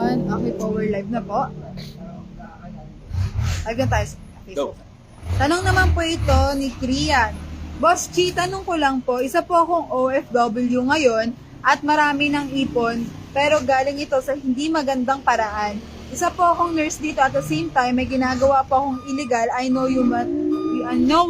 Okay po, we're live na po. Live na tayo sa Facebook. Tanong naman po ito ni Krian. Boss Chi, tanong ko lang po, isa po akong OFW ngayon at marami ng ipon, pero galing ito sa hindi magandang paraan. Isa po akong nurse dito at the same time, may ginagawa po akong illegal. I know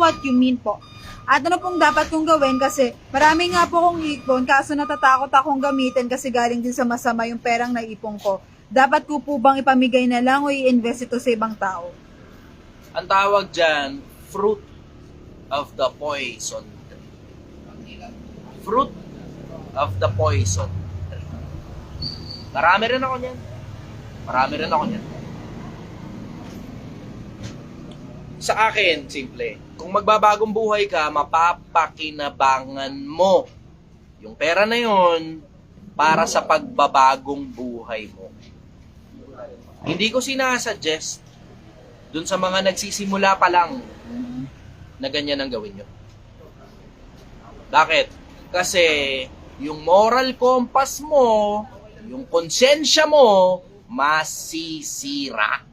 what you mean po. At ano pong dapat kong gawin kasi marami nga po akong ipon, kaso natatakot akong gamitin kasi galing din sa masama yung perang naipon ko. Dapat ko po bang ipamigay na lang o i-invest ito sa ibang tao? Ang tawag dyan, fruit of the poison tree. Fruit of the poison tree. Marami rin ako niyan. Sa akin, simple. Kung magbabagong buhay ka, mapapakinabangan mo yung pera na yon para sa pagbabagong buhay mo. Hindi ko sinasuggest dun sa mga nagsisimula pa lang na ganyan ang gawin nyo. Bakit? Kasi yung moral compass mo, yung konsensya mo, masisira.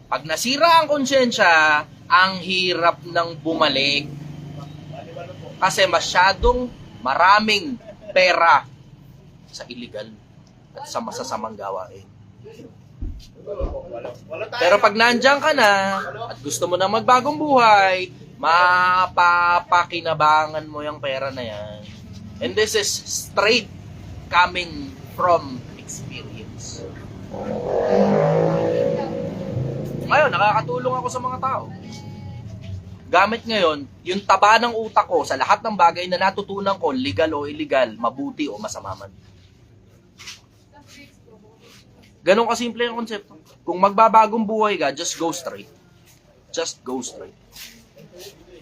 Pag nasira ang konsensya, ang hirap ng bumalik. Kasi masyadong maraming pera sa illegal at sa masasamang gawain. Pero pag nandyan ka na at gusto mo na magbagong buhay, mapapakinabangan mo yung pera na yan. And this is straight coming from experience. Ngayon, nakakatulong ako sa mga tao. Gamit ngayon, yung taba ng utak ko sa lahat ng bagay na natutunan ko, legal o illegal, mabuti o masama man. Ganon kasimple ang konsepto. Kung magbabagong buhay ka, just go straight. Just go straight.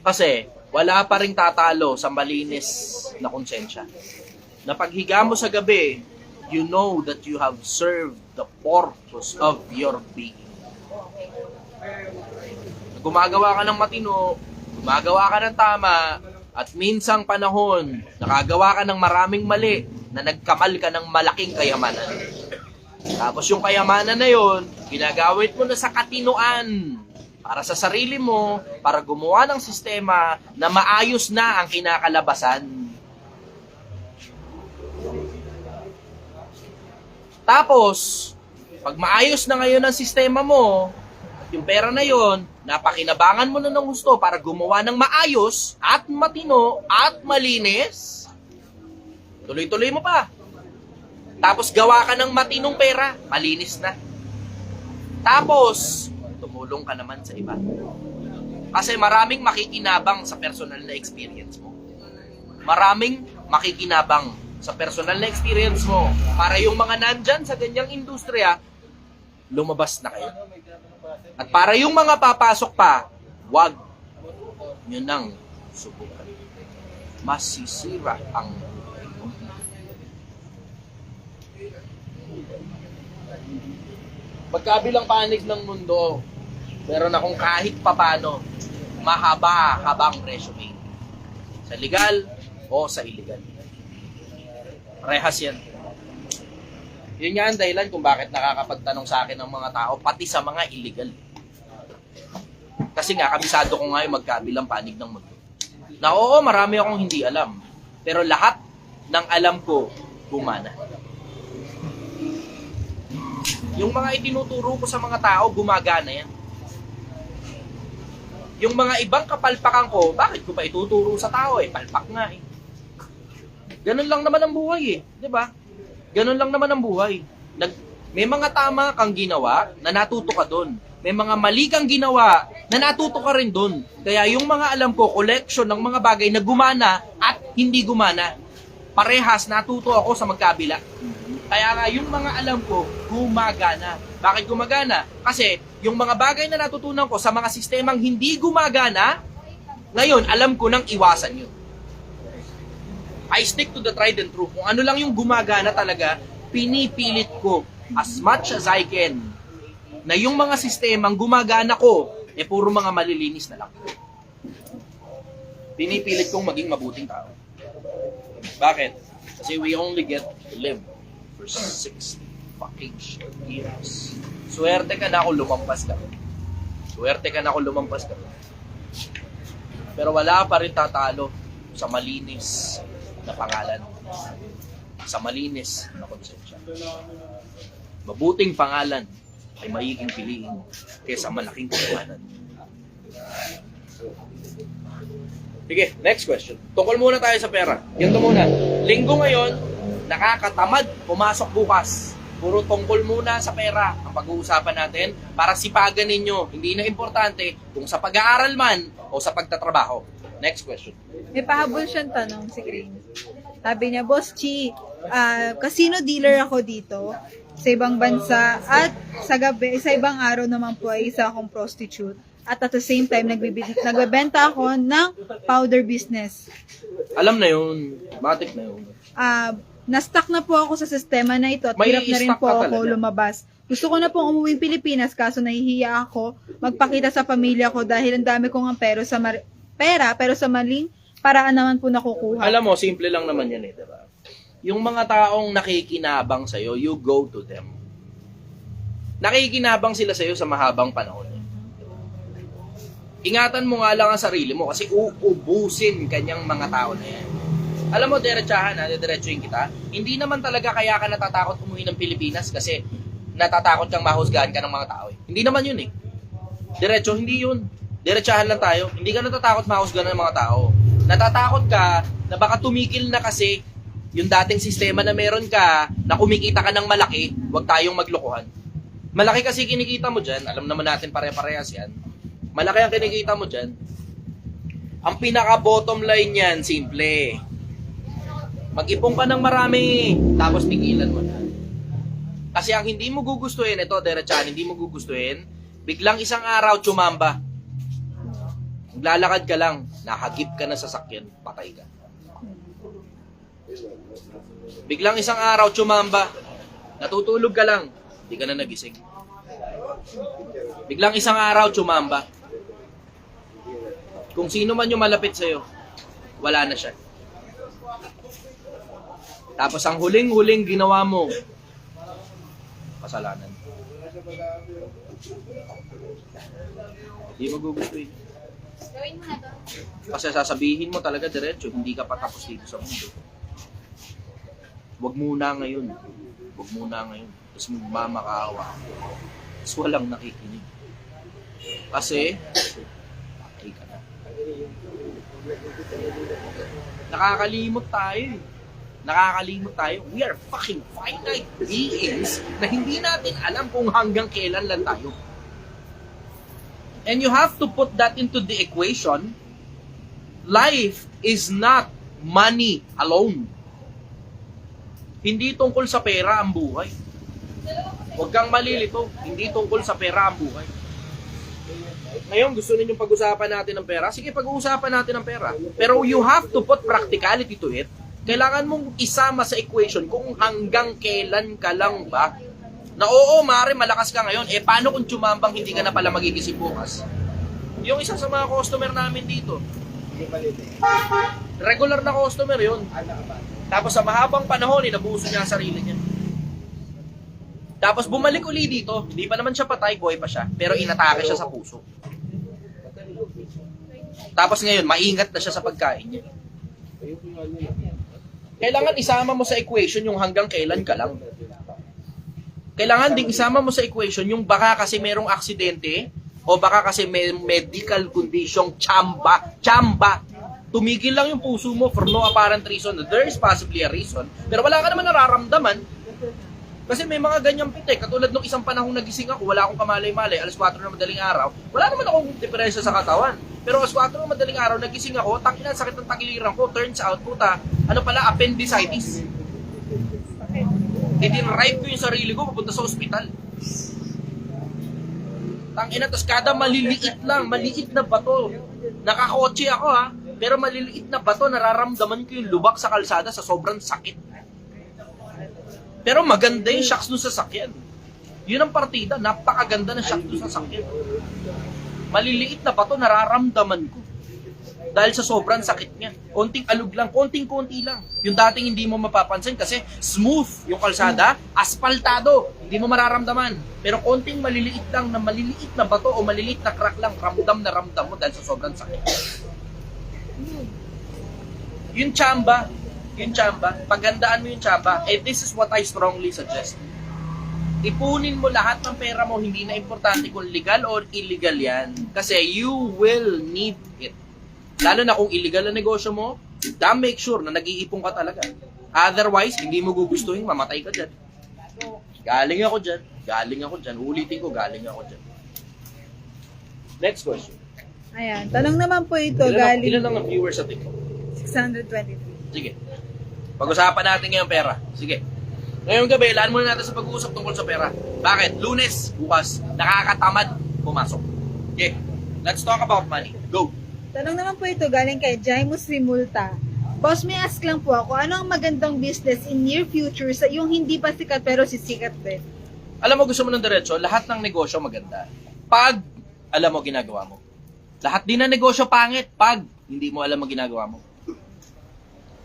Kasi, wala pa ring tatalo sa malinis na konsensya. Na paghiga mo sa gabi, you know that you have served the purpose of your being. Gumagawa ka ng matino, gumagawa ka ng tama, at minsang panahon, nakagawa ka ng maraming mali, na nagkamal ka ng malaking kayamanan. Tapos yung kayamanan na yon, ginagawit mo na sa katinoan para sa sarili mo, para gumawa ng sistema na maayos na ang kinakalabasan. Tapos, pag maayos na ngayon ang sistema mo, at yung pera na yon, napakinabangan mo na ng gusto para gumawa ng maayos at matino at malinis, tuloy-tuloy mo pa. Tapos gawa ka ng matinong pera, malinis na. Tapos, tumulong ka naman sa iba. Kasi maraming makikinabang sa personal na experience mo. Maraming makikinabang sa personal na experience mo para yung mga nandyan sa ganyang industriya, lumabas na kayo. At para yung mga papasok pa, wag nyo nang subukan. Masisira ang buhay mo. Pagkabilang panig ng mundo, meron akong kahit papano mahaba-habang resume. Sa legal o sa illegal. Parehas yan. Yun nga ang dahilan kung bakit nakakapagtanong sa akin ng mga tao, pati sa mga illegal. Kasi nga, kabisado ko nga yung magkabilang panig ng mundo. Na oo, marami akong hindi alam. Pero lahat ng alam ko, gumana. Yung mga itinuturo ko sa mga tao, gumagana yan. Yung mga ibang kapalpakan ko, bakit ko pa ituturo sa tao eh? Palpak nga eh. Ganun lang naman ang buhay eh. Diba? Ganun lang naman ang buhay. May mga tama kang ginawa na natuto ka doon. May mga mali kang ginawa na natuto ka rin doon. Kaya yung mga alam ko, collection ng mga bagay na gumana at hindi gumana. Parehas, natuto ako sa magkabila. Kaya nga, yung mga alam ko, gumagana. Bakit gumagana? Kasi, yung mga bagay na natutunan ko sa mga sistemang hindi gumagana, ngayon, alam ko nang iwasan yun. I stick to the tried and true. Kung ano lang yung gumagana talaga, pinipilit ko as much as I can na yung mga sistemang gumagana ko, puro mga malilinis na lang. Pinipilit kong maging mabuting tao. Bakit? Kasi we only get to live for 65 fucking shit years. Swerte ka na kung lumampas ka. Swerte ka na kung lumampas ka. Pero wala pa rin tatalo sa malinis na pangalan. Sa malinis na konsensya. Mabuting pangalan ay maiging piliin kaysa malaking kasalanan. Sige, next question. Tungkol muna tayo sa pera. Ganito muna. Linggo ngayon, nakakatamad pumasok bukas. Puro tungkol muna sa pera ang pag-uusapan natin para sipagan ninyo. Hindi na importante kung sa pag-aaral man o sa pagtatrabaho. Next question. May pahabol siyang tanong si Green. Sabi niya, Boss Chi, casino dealer ako dito sa ibang bansa at sa gabi, sa ibang araw naman po ay isa akong prostitute. At the same time, nagbebenta ako ng powder business. Alam na yun. Matik na yun. Na-stuck na po ako sa sistema na ito at May hirap na rin i-stuck po ka ako talaga. lumabas. Gusto ko na pong umuwing Pilipinas kaso nahihiya ako magpakita sa pamilya ko dahil ang dami kong pera pero sa maling paraan naman po nakukuha. Alam mo, simple lang naman yan diba? Yung mga taong nakikinabang sa'yo, you go to them. Nakikinabang sila sa'yo sa mahabang panahon. Ingatan mo nga lang ang sarili mo kasi uubusin kanyang mga tao na yan. Alam mo, diretsahan diretsuhin kita. Hindi naman talaga kaya ka natatakot umuwi ng Pilipinas kasi natatakot kang mahusgahan ka ng mga tao. Hindi naman yun Diretso, hindi yun. Diretsahan lang tayo. Hindi ka natatakot mahusgahan ng mga tao. Natatakot ka na baka tumikil na kasi yung dating sistema na meron ka na kumikita ka ng malaki, huwag tayong maglokohan. Malaki kasi kinikita mo dyan, alam naman natin pare-parehas yan. Malaki ang kinikita mo dyan. Ang pinaka-bottom line yan, simple. Mag-ipon ka ng marami, tapos tigilan mo na. Kasi ang hindi mo gugustuhin, ito, diretsahan, hindi mo gugustuhin, biglang isang araw, tsumamba. Maglalakad ka lang, nakagip ka na sa sakyan, patay ka. Biglang isang araw, tsumamba, natutulog ka lang, hindi ka na nagising. Biglang isang araw, tsumamba. Kung sino man yung malapit sa'yo, wala na siya. Tapos ang huling-huling ginawa mo, kasalanan. Hindi mo gugustuhin. Kasi sasabihin mo talaga diretso, hindi ka pa tapos dito sa mundo. Huwag muna ngayon. Huwag muna ngayon. Tapos magmamakaawa. Tapos walang nakikinig. Kasi, patay ka na. Nakakalimot tayo. Nakakalimot tayo. We are fucking finite beings na hindi natin alam kung hanggang kailan lang tayo. And you have to put that into the equation. Life is not money alone. Hindi tungkol sa pera ang buhay. Huwag kang malilito. Hindi tungkol sa pera ang buhay. Ngayon, gusto ninyong pag-usapan natin ng pera? Sige, pag-uusapan natin ng pera. Pero you have to put practicality to it. Kailangan mong isama sa equation kung hanggang kailan ka lang ba na oo, maaari malakas ka ngayon. Paano kung tsumambang hindi ka na pala magigising bukas? Yung isa sa mga customer namin dito, regular na customer yun. Tapos sa mahabang panahon, inabuso niya ang sarili niya. Tapos bumalik uli dito, hindi pa naman siya patay, buhay pa siya, pero inatake siya sa puso. Tapos ngayon, maingat na siya sa pagkain niya. Kailangan isama mo sa equation yung hanggang kailan ka lang. Kailangan ding isama mo sa equation yung baka kasi merong aksidente o baka kasi may medical condition, chamba. Tumigil lang yung puso mo for no apparent reason. There is possibly a reason. Pero wala ka naman nararamdaman. Kasi may mga ganyang pitik. Katulad nung isang panahong nagising ako, wala akong kamalay-malay, alas 4 na madaling araw. Wala naman akong diferensya sa katawan. Pero alas 4 na madaling araw, nagising ako, tangina, sakit ng tagiliran ko. Turns out, puta, ano pala, appendicitis. I-drive ko yung sarili ko, papunta sa ospital. Tangina, tapos kada maliliit lang, maliit na bato. Nakakotse ako ha, pero maliliit na bato, nararamdaman ko yung lubak sa kalsada sa sobrang sakit. Pero maganda yung shocks dun sa sakyan. Yun ang partida, napakaganda ng shocks dun sa sakyan. Maliliit na bato, nararamdaman ko. Dahil sa sobrang sakit niya. Konting alog lang, konting-konti lang. Yung dating hindi mo mapapansin kasi smooth yung kalsada, aspaltado, hindi mo mararamdaman. Pero konting maliliit na bato o maliliit na crack lang, ramdam mo dahil sa sobrang sakit. Yung tsamba, paghandaan mo yung tsamba, this is what I strongly suggest. Ipunin mo lahat ng pera mo, hindi na importante kung legal or illegal yan. Kasi you will need it. Lalo na kung illegal na negosyo mo, make sure na nag-iipon ka talaga. Otherwise, hindi mo gugustuhin, mamatay ka dyan. Galing ako dyan. Ulitin ko, galing ako dyan. Next question. Ayan, tanong naman po ito galing Ilan lang ang viewers sa TikTok? 623. Sige. Pag-usapan natin ngayon pera. Sige. Ngayong gabi, ilaan muna natin sa pag-uusap tungkol sa pera. Bakit? Lunes, bukas, nakakatamad pumasok. Okay. Let's talk about money. Go. Tanong naman po ito galing kay Jaimus Rimulta. Boss, may ask lang po ako, ano ang magandang business in near future sa yung hindi pa sikat pero sisikat din? Alam mo, gusto mo ng diretso, lahat ng negosyo maganda. Pag alam mo ginagawa mo. Lahat din ng negosyo pangit pag hindi mo alam ang ginagawa mo.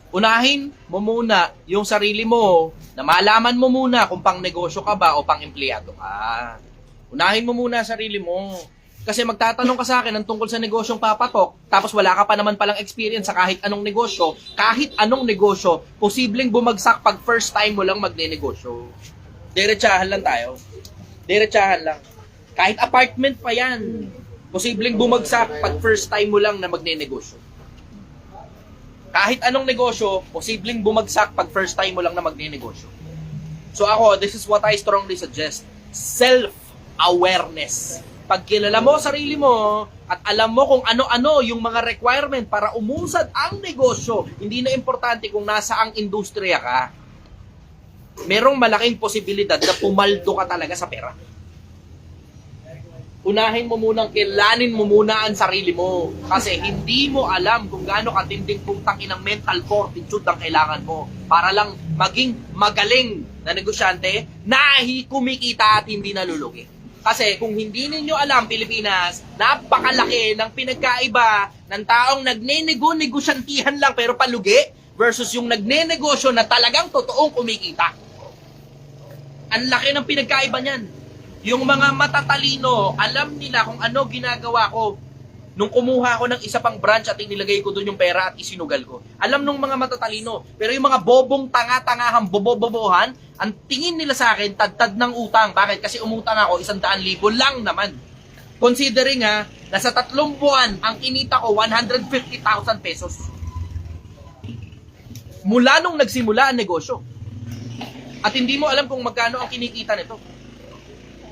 Unahin mo muna yung sarili mo na malaman mo muna kung pang negosyo ka ba o pang empleyado ka. Unahin mo muna sarili mo. Kasi magtatanong ka sa akin ng tungkol sa negosyong papatok, tapos wala ka pa naman palang experience sa kahit anong negosyo, posibleng bumagsak pag first time mo lang magne-negosyo. Diretsahan lang tayo. Diretsahan lang. Kahit apartment pa yan, posibleng bumagsak pag first time mo lang na magne-negosyo. Kahit anong negosyo, posibleng bumagsak pag first time mo lang na magne-negosyo. So ako, this is what I strongly suggest. Self-awareness. Pag kilala mo sarili mo at alam mo kung ano-ano yung mga requirement para umusad ang negosyo, hindi na importante kung nasaang industriya ka, merong malaking posibilidad na pumaldo ka talaga sa pera. Unahin mo munang kilanin mo muna ang sarili mo kasi hindi mo alam kung gaano katinding putang inang mental fortitude ang kailangan mo para lang maging magaling na negosyante na kumikita at hindi nalulugi. Kasi kung hindi ninyo alam, Pilipinas, napakalaki ng pinagkaiba ng taong nagne-negosyantihan lang pero palugi versus yung nagne-negosyo na talagang totoong kumikita. Ang laki ng pinagkaiba niyan. Yung mga matatalino, alam nila kung ano ginagawa ko nung kumuha ko ng isa pang branch at inilagay ko doon yung pera at isinugal ko. Alam nung mga matatalino. Pero yung mga bobong tanga-tangahang bobobobohan, ang tingin nila sa akin, tad-tad ng utang. Bakit? Kasi umutang ako 100,000 lang naman. Considering na sa 3 buwan, ang kinita ko 150,000 pesos. Mula nung nagsimula ang negosyo. At hindi mo alam kung magkano ang kinikita nito.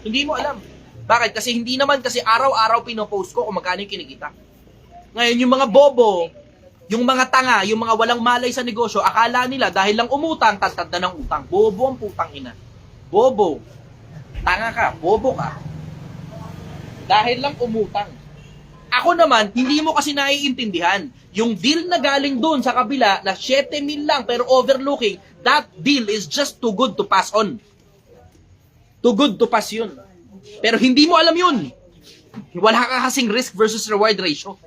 Hindi mo alam. Bakit? Kasi hindi naman kasi araw-araw pinopost ko kung magkano yung kinikita. Ngayon, yung mga bobo, yung mga tanga, yung mga walang malay sa negosyo, akala nila dahil lang umutang, tad na ng utang. Bobo ang putang ina. Bobo. Tanga ka. Bobo ka. Dahil lang umutang. Ako naman, hindi mo kasi naiintindihan. Yung deal na galing doon sa kabila na 7,000 lang pero overlooking, that deal is just too good to pass on. Too good to pass yun. Pero hindi mo alam yun. Wala ka kasing risk versus reward ratio.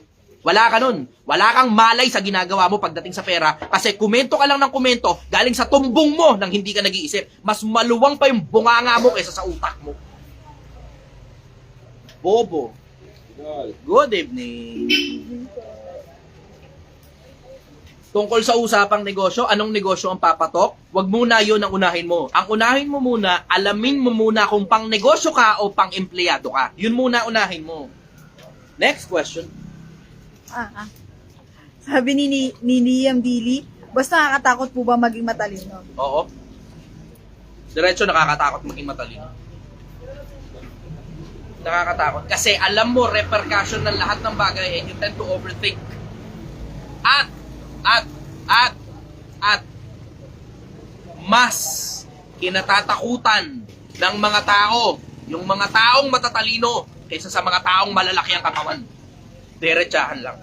Wala ka nun. Wala kang malay sa ginagawa mo pagdating sa pera kasi komento ka lang ng komento galing sa tumbong mo nang hindi ka nag-iisip. Mas maluwang pa yung bunganga mo kaysa sa utak mo. Bobo. Good evening. Tungkol sa usapang negosyo, anong negosyo ang papatok? Huwag muna yun ang unahin mo. Ang unahin mo muna, alamin mo muna kung pang negosyo ka o pang empleyado ka. Yun muna unahin mo. Next question. Sabi ni Liam Dili, basta nakakatakot po ba maging matalino? Oo. Diretso nakakatakot maging matalino. Nakakatakot. Kasi alam mo, repercussion ng lahat ng bagay and you tend to overthink. At mas kinatatakutan ng mga tao, yung mga taong matatalino kaysa sa mga taong malalaki ang katawan. Diretsahan lang.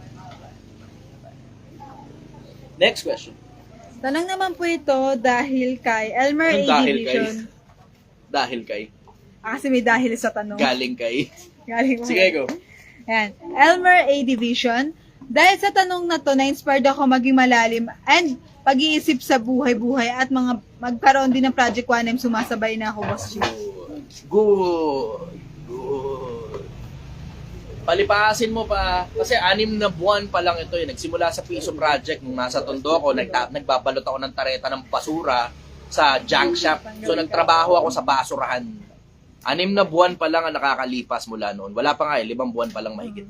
Next question. Tanong naman po ito dahil kay Elmer A. Division. Dahil kay? Kasi may dahil sa tanong. Galing kay? Galing mo. Sige, go. Ayan. Elmer A. Division. Dahil sa tanong na to, na-inspired ako maging malalim and pag-iisip sa buhay-buhay at mga magkaroon din ng Project 1M, sumasabay na ako, Boss G. Good. Palipasin mo pa, kasi 6 na buwan pa lang ito eh. Nagsimula sa Piso Project, nung nasa Tondo ako, nagbabalot ako ng tareta ng basura sa junk shop. So nagtrabaho ako sa basurahan. 6 na buwan pa lang ang nakakalipas mula noon. Wala pa nga 5 buwan pa lang mahigit.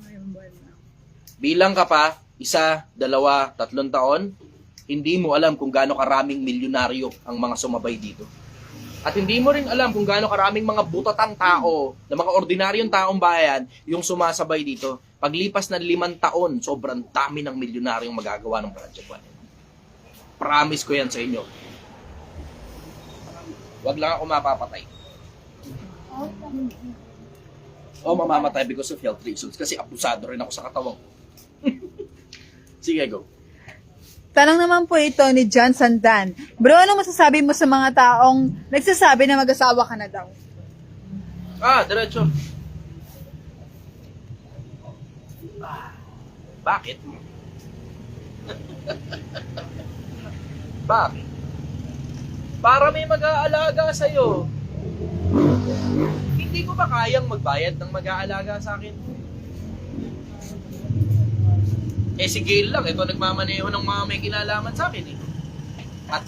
Bilang ka pa, 1, 2, 3 taon, hindi mo alam kung gaano karaming milyonaryo ang mga sumabay dito. At hindi mo rin alam kung gaano karaming mga butatang tao, na mga ordinaryong taong bayan, yung sumasabay dito. Paglipas ng 5 taon, sobrang dami ng milyonaryong magagawa ng Project 1. Promise ko yan sa inyo. Huwag lang ako mapapatay. O mamamatay because of health reasons. Kasi abusado rin ako sa katawang. Sige, go. Tanong naman po ito ni John Sandan. Bro, ano masasabi mo sa mga taong nagsasabi na mag-asawa ka na daw? Diretso. Bakit? Bakit? Para may mag-aalaga sa'yo. Hindi ko ba kayang magbayad ng mag-aalaga sa akin? Si Gail lang, ito nagmamaneho ng mga may kinalaman sa akin eh. At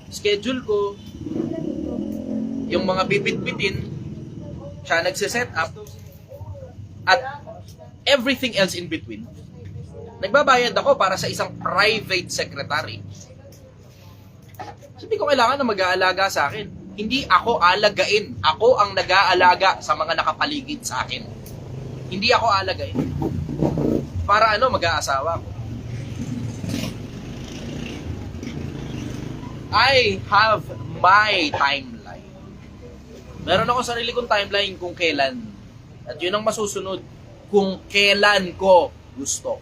schedule ko, yung mga bibit-bitin, siya nagsiset up, at everything else in between. Nagbabayad ako para sa isang private secretary. Hindi ko kailangan na mag-aalaga sa akin. Hindi ako alagain. Ako ang nag-aalaga sa mga nakapaligid sa akin. Hindi ako alagain. Para mag-aasawa ko. I have my timeline. Meron ako sarili kong timeline kung kailan. At yun ang masusunod kung kailan ko gusto.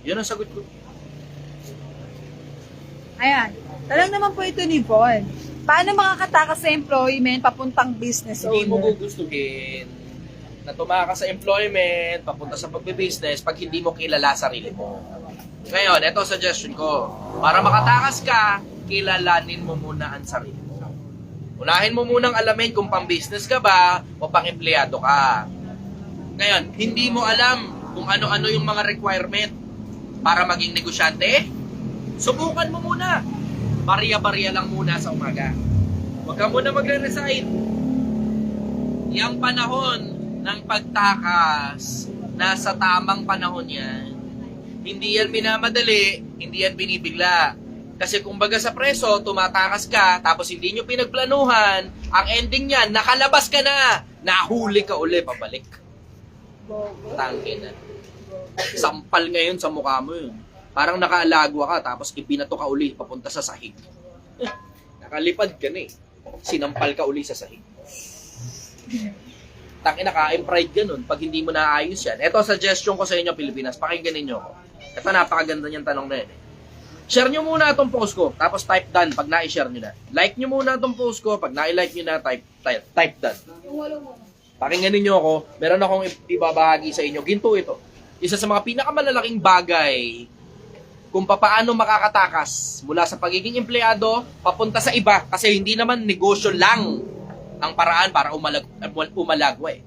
Yun ang sagot ko. Ayan. Tanong naman po ito ni Von. Paano makakatakas sa employment papuntang business Hindi mo owner? gugustuhin na tumakas sa employment, papunta sa pagbe-business pag hindi mo kilala sarili mo. Ngayon, ito suggestion ko. Para makatakas ka, kilalanin mo muna ang sarili mo. Unahin mo munang alamin kung pang-business ka ba o pang-empleyado ka. Ngayon, hindi mo alam kung ano-ano yung mga requirement para maging negosyante. Subukan mo muna. Barya-barya lang muna sa umaga. Huwag ka muna magre-resign. Yang panahon ng pagtakas, nasa tamang panahon yan. Hindi yan minamadali, hindi yan binibigla. Kasi kung baga sa preso, tumatakas ka, tapos hindi nyo pinagplanuhan, ang ending niyan, nakalabas ka na, nahuli ka uli, pabalik. Tangin na. Sampal ngayon sa mukha mo yun. Parang nakaalagwa ka, tapos ipinato ka uli, papunta sa sahig. Nakalipad ka na eh. Sinampal ka uli sa sahig. Tangina ka, pride ganun pag hindi mo naayos yan. Ito, suggestion ko sa inyo, Pilipinas, pakinggan ninyo ako. Ito, napakaganda niyang tanong na yan eh. Share nyo muna itong post ko, tapos type done pag na-share nyo na. Like nyo muna itong post ko, pag na-like nyo na, type done. Pakinggan ninyo ako, meron akong ibabahagi sa inyo. Ginto ito. Isa sa mga pinakamalalaking bagay kung paano makakatakas mula sa pagiging empleyado papunta sa iba. Kasi hindi naman negosyo lang ang paraan para umalagwa eh.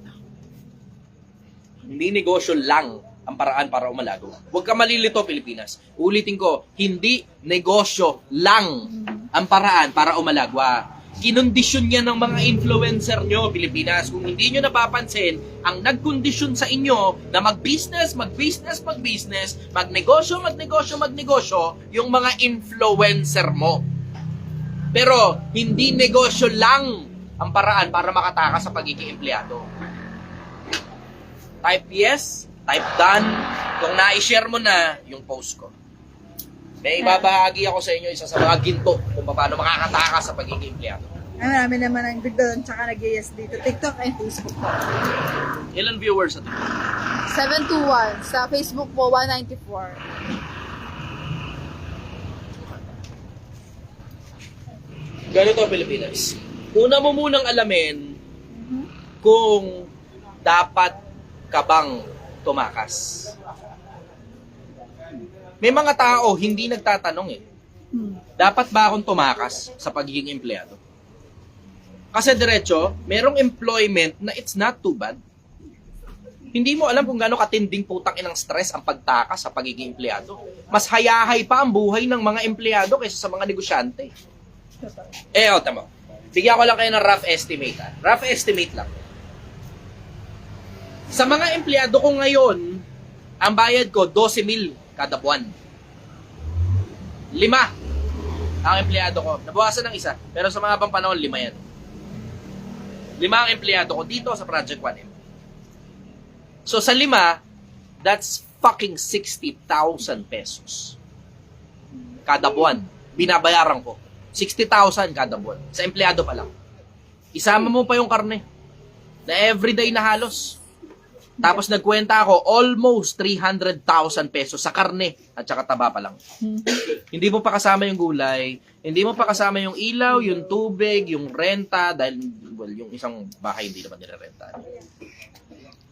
Hindi negosyo lang ang paraan para umalago. Huwag ka malilito, Pilipinas. Ulitin ko, hindi negosyo lang ang paraan para umalagwa. Kinondisyon yan ng mga influencer nyo, Pilipinas. Kung hindi nyo napapansin, ang nagkondisyon sa inyo na mag-business, magnegosyo, yung mga influencer mo. Pero, hindi negosyo lang ang paraan para makatakas sa pagiging empleyado. Type yes, type done. Kung na-share mo na yung post ko. May ibabahagi ako sa inyo isa sa mga ginto kung paano makakatakas sa pagiging empleyado. Marami naman ang doon, tsaka nag-yes dito. TikTok and Facebook po. Ilan viewers sa TikTok? 721. Sa Facebook po, 194. Ganito, Pilipinas. Una mo munang alamin kung dapat ka bang tumakas? May mga tao hindi nagtatanong eh. Dapat ba akong tumakas sa pagiging empleyado? Kasi diretso, merong employment na it's not too bad. Hindi mo alam kung gaano katinding putang inang stress ang pagtakas sa pagiging empleyado. Mas hayahay pa ang buhay ng mga empleyado kaysa sa mga negosyante. Tama. Bigyan ko lang kayo ng rough estimate. Rough estimate lang. Sa mga empleyado ko ngayon, ang bayad ko 12,000 kada buwan. 5 ang empleyado ko. Nabawasan ng isa. Pero sa mga pang panahon, 5 yan. 5 ang empleyado ko dito sa Project 1M. So sa 5, that's fucking 60,000 pesos. Kada buwan. Binabayaran ko. 60,000 kada buwan. Sa empleyado pa lang. Isama mo pa yung karne. Na everyday na halos. Tapos nagkwenta ako almost 300,000 pesos sa karne at saka taba pa lang. Hindi mo pa kasama yung gulay, hindi mo pa kasama yung ilaw, yung tubig, yung renta, dahil yung isang bahay hindi naman nire-renta.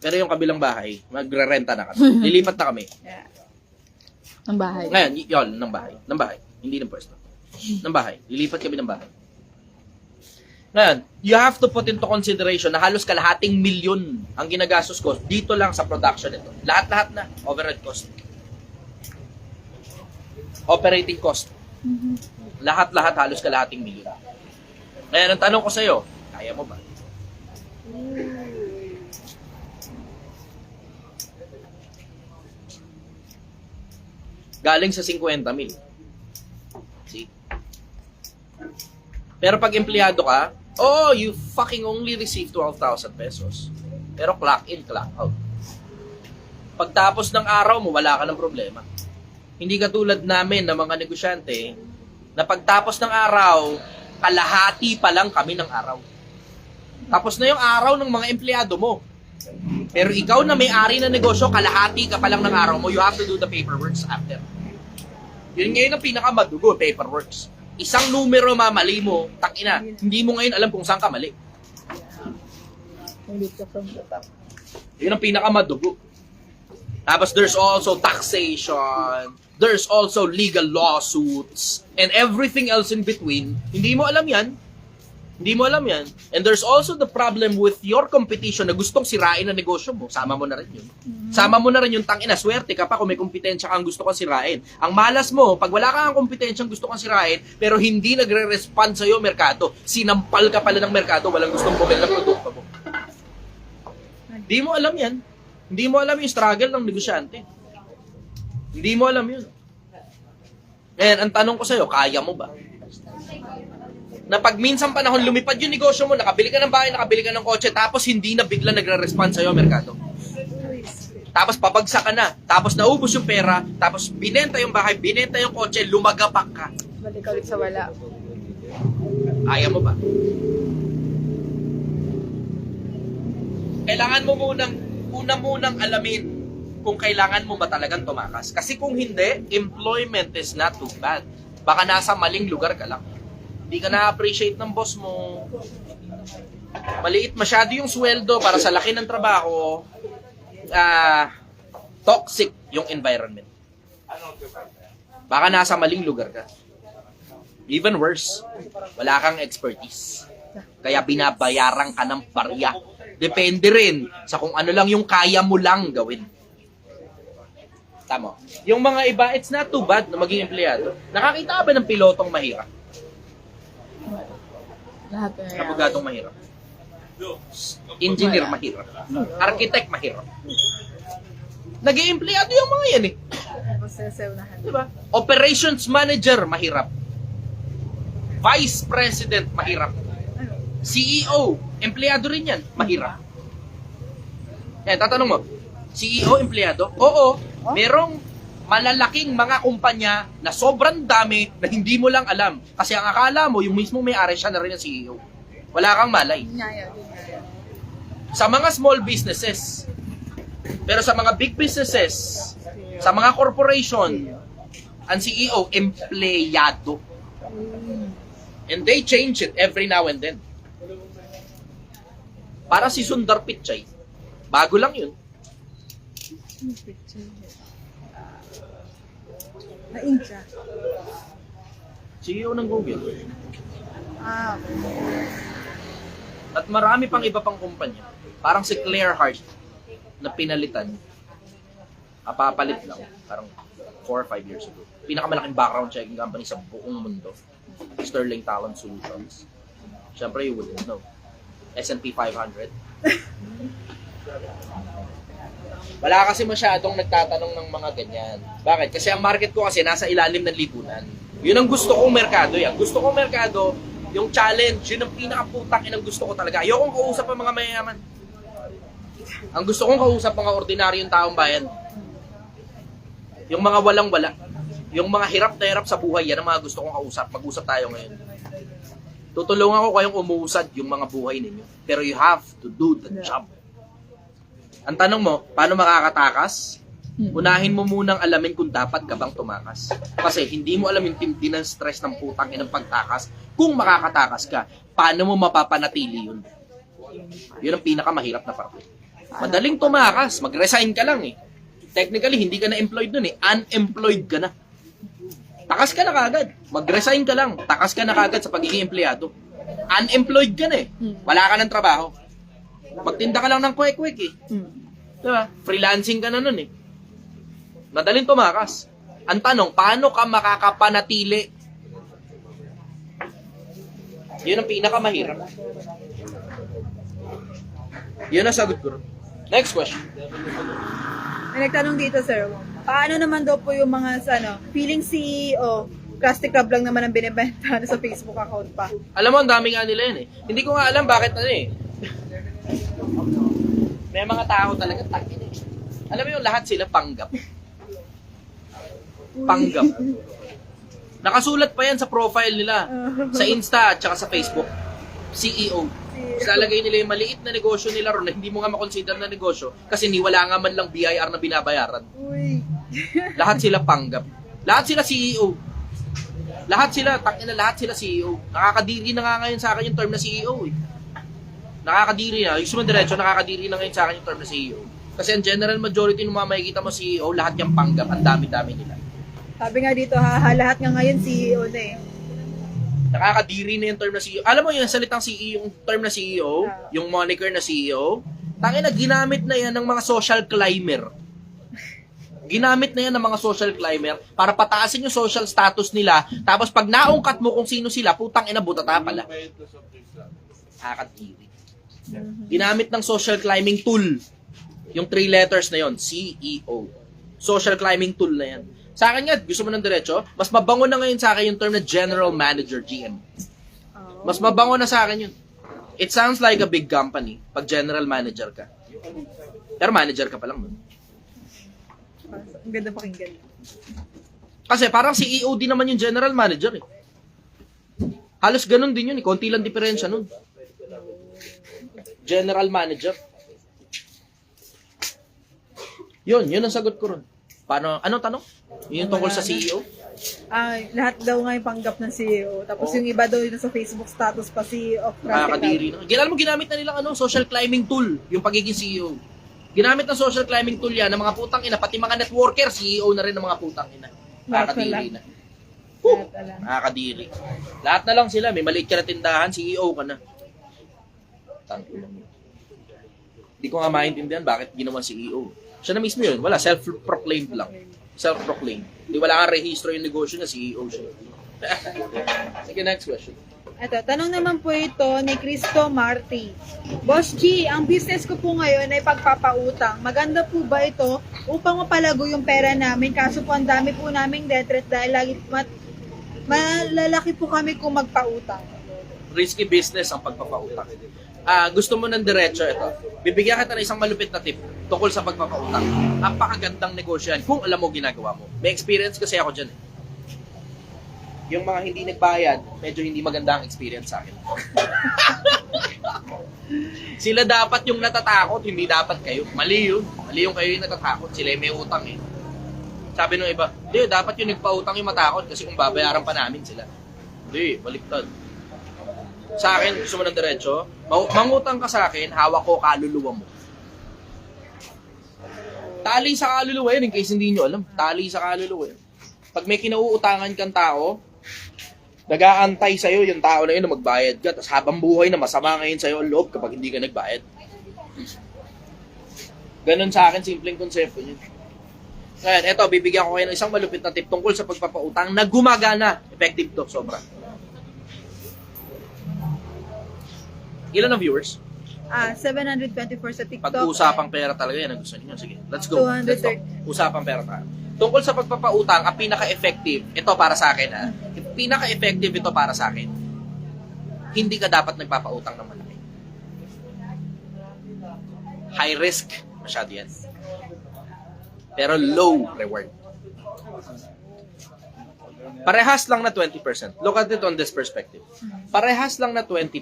Pero yung kabilang bahay, magre-renta na kami. Lilipat na kami. Yeah. Ang bahay. Ngayon, yun, ng bahay. Ng bahay. Hindi ng pwesto. Ng bahay. Lilipat kami ng bahay. Ngayon, you have to put into consideration na halos kalahating milyon ang ginagastos ko dito lang sa production nito. Lahat-lahat na. Overhead cost. Operating cost. Lahat-lahat halos kalahating milyon. Ngayon, ang tanong ko sa'yo, kaya mo ba? Galing sa 50,000. See? Pero pag empleyado ka, you fucking only receive 12,000 pesos. Pero clock in, clock out. Pagtapos ng araw mo, wala ka ng problema. Hindi katulad namin na mga negosyante, na pagtapos ng araw, kalahati pa lang kami ng araw. Tapos na yung araw ng mga empleyado mo. Pero ikaw na may-ari ng negosyo, kalahati ka pa lang ng araw mo, you have to do the paperworks after. Yun ngayon ang pinakamadugo, paperworks. Isang numero mamali mo, takina, hindi mo ngayon alam kung saan ka mali. Yun ang pinakamadugo. Tapos there's also taxation, there's also legal lawsuits, and everything else in between. Hindi mo alam yan. Hindi mo alam yan. And there's also the problem with your competition na gustong sirain ang negosyo mo. Sama mo na rin yun. Sama mo na rin yung tangina. Swerte ka pa kung may kompetensya kang gusto kang sirain. Ang malas mo, pag wala kang kompetensyang gusto kang sirain, pero hindi nagre-respond sa'yo merkado, sinampal ka pala ng merkado, walang gustong bumili ng produkto mo. Hindi mo alam yan. Hindi mo alam yung struggle ng negosyante. Hindi mo alam yun. And ang tanong ko sa'yo, kaya mo ba? Na pag minsan panahon lumipad yung negosyo mo, nakabili ka ng bahay, nakabili ka ng kotse, tapos hindi na bigla nagre-respond sa'yo merkado. Tapos pabagsak ka na, tapos naubos yung pera, tapos binenta yung bahay, binenta yung kotse, lumagapak ka. Balik ulit sa wala. Kaya mo ba? Kailangan mo munang alamin kung kailangan mo ba talagang tumakas. Kasi kung hindi, employment is not too bad. Baka nasa maling lugar ka lang. Hindi ka na-appreciate ng boss mo. Maliit masyado yung sweldo para sa laki ng trabaho. Toxic yung environment. Baka nasa maling lugar ka. Even worse, wala kang expertise. Kaya binabayaran ka ng barya. Depende rin sa kung ano lang yung kaya mo lang gawin. Tama. Yung mga iba, it's not too bad na maging empleyado. Nakakita ba ng pilotong mahirap? Lahat na yan. Abogadong mahirap. Engineer mahirap. Architect mahirap. Nag-i-empleyado yung mga yan eh. Masasawnahan. Diba? Operations manager mahirap. Vice President mahirap. CEO, empleyado rin yan, mahirap. Yan, tatanong mo, CEO, empleyado? Oo, merong malalaking mga kumpanya na sobrang dami na hindi mo lang alam. Kasi ang akala mo, yung mismo may-ari siya na rin ang CEO. Wala kang malay. Sa mga small businesses, pero sa mga big businesses, sa mga corporation, ang CEO, empleyado. And they change it every now and then. Para si Sundar Pichai, bago lang yun. Na-incha. CEO ng Google. Ah, okay. At marami pang iba pang kumpanya. Parang si Claire Hart na pinalitan. Papalit lang. Parang 4 or 5 years ago. Pinakamalaking background checking company sa buong mundo. Sterling Talent Solutions. Siyempre, you wouldn't know. S&P 500. Wala kasi masyadong nagtatanong ng mga ganyan. Bakit? Kasi ang market ko kasi nasa ilalim ng lipunan. Yun ang gusto kong merkado yan. Gusto kong merkado, yung challenge, yun ang pinakaputak, yun ang gusto ko talaga. Ayokong kausap ang mga mayayaman. Ang gusto kong kausap mga ordinaryong taong bayan. Yung mga walang-wala. Yung mga hirap na hirap sa buhay, yan ang mga gusto kong kausap. Mag-usap tayo ngayon. Tutulungan ko kayong umuusad yung mga buhay ninyo. Pero you have to do the job. Ang tanong mo, paano makakatakas? Unahin mo munang alamin kung dapat ka bang tumakas. Kasi hindi mo alam yung tindi ng stress ng putang inang pagtakas. Kung makakatakas ka, paano mo mapapanatili yun? Yun ang pinakamahirap na parte. Madaling tumakas, mag-resign ka lang eh. Technically, hindi ka na employed nun eh. Unemployed ka na. Takas ka na kagad. Mag-resign ka lang. Takas ka na kagad sa pagiging empleyado. Unemployed ka na eh. Wala ka ng trabaho. Magtinda ka lang ng kwek-kwek eh. Diba? Freelancing ka na nun eh. Madaling tumakas. Ang tanong, paano ka makakapanatili? Yun ang pinakamahirap. Yun ang sagot ko. Next question. May nagtanong dito, sir. Paano naman daw po yung mga feeling CEO, Krusty Krab lang naman ang binibenta sa Facebook account pa? Alam mo, ang dami nga nila yun eh. Hindi ko nga alam bakit eh. May mga tao talaga takin eh. Alam mo yung lahat sila panggap. Panggap. Nakasulat pa yan sa profile nila. Sa Insta at saka sa Facebook. CEO. Ilalagay nila yung maliit na negosyo nila ron na hindi mo nga makonsider na negosyo kasi wala nga man lang BIR na binabayaran. Uy. Lahat sila panggap. Lahat sila CEO. Lahat sila CEO. Nakakadiri na nga ngayon sa akin yung term na CEO eh. Nakakadiri na. Yung sumunod diretso, nakakadiri na ngayon sa akin yung term na CEO. Kasi ang general majority ng mga makikita mo CEO, lahat yung panggap. Ang dami-dami nila. Sabi nga dito, lahat nga ngayon CEO na eh. Nakakadiri na yung term na CEO. Alam mo yung salitang CEO, yung term na CEO, yung moniker na CEO, tangin na ginamit na yan ng mga social climber. Ginamit na yan ng mga social climber para pataasin yung social status nila. Tapos pag naungkat mo kung sino sila, putang ina, butata pala. Nakakadiri. Ginamit ng social climbing tool. Yung 3 letters na yon, CEO. Social climbing tool na yan. Sa akin nga, gusto mo ng diretso, mas mabango na ngayon sa akin yung term na General Manager, GM. Mas mabango na sa akin yun. It sounds like a big company pag General Manager ka. Pero manager ka pa lang nun. Ang ganda pakinggan. Kasi parang CEO din naman yung General Manager eh. Halos ganun din yun eh. Konti lang diferensya nun. General Manager. Yun ang sagot ko ron. Paano, anong tanong? Yung tungkol sa CEO? Lahat daw nga yung panggap ng CEO. Tapos yung iba daw yun sa Facebook status pa CEO of Nakakadiri na. Alam mo, ginamit na nila social climbing tool, yung pagiging CEO. Ginamit ng social climbing tool yan ng mga putang ina, pati mga networker, CEO na rin ng mga putang ina. Nakakadiri na. Nakakadiri. Lahat na lang sila, may maliit ka na tindahan, CEO ka na. Tangina mo. Hindi ko nga maintindihan bakit ginawa CEO. Siya na mismo yun. Wala, self-proclaimed lang. Self-proclaimed. Hindi wala kang rehistro yung negosyo na CEO siya. Sige, next question. Ito, tanong naman po ito ni Cristo Marty. Boss G, ang business ko po ngayon ay pagpapautang. Maganda po ba ito upang mapalago yung pera namin? Kaso po ang dami po naming debt rate dahil lagi malalaki po kami kung magpautang. Risky business ang pagpapautang. Gusto mo ng diretso ito. Bibigyan kita ng isang malupit na tip tungkol sa pagpapautang. Napakagandang negosyo yan kung alam mo ginagawa mo. May experience kasi ako dyan. Yung mga hindi nagbayad, medyo hindi maganda ang experience sa akin. Sila dapat yung natatakot, hindi dapat kayo. Mali yun. Mali yung kayo yung natatakot. Sila yung may utang eh. Sabi nung iba, hindi, dapat yung nagpautang yung matakot kasi kung babayaran pa namin sila. Hindi, baliktad. Sa akin, gusto mo ng diretso, mangutang ka sa akin, hawak ko kaluluwa mo. Tali sa kaluluwa yan, in case hindi nyo alam. Tali sa kaluluwa yan. Pag may kinauutangan kang tao, nag-aantay sa'yo yung tao na yun na magbayad ka, tapos habang buhay na masama ngayon sa'yo ang loob kapag hindi ka nagbayad. Ganun sa akin, simpleng konsepto yun. Ngayon, eto, bibigyan ko kayo ng isang malupit na tip tungkol sa pagpapautang na gumagana. Effective to, sobra. Ilan ang viewers? 724 sa TikTok. Pag-usapang pera talaga yan ang gusto niyo. Sige, let's go. 230. Let's go. Usapang pera tayo. Tungkol sa pagpapautang, ang pinaka-effective, ito para sa akin ha, pinaka-effective ito para sa akin, hindi ka dapat nagpapautang ng malaki. High risk, masyado yan. Pero low reward. Parehas lang na 20%. Look at it on this perspective. Parehas lang na 20%.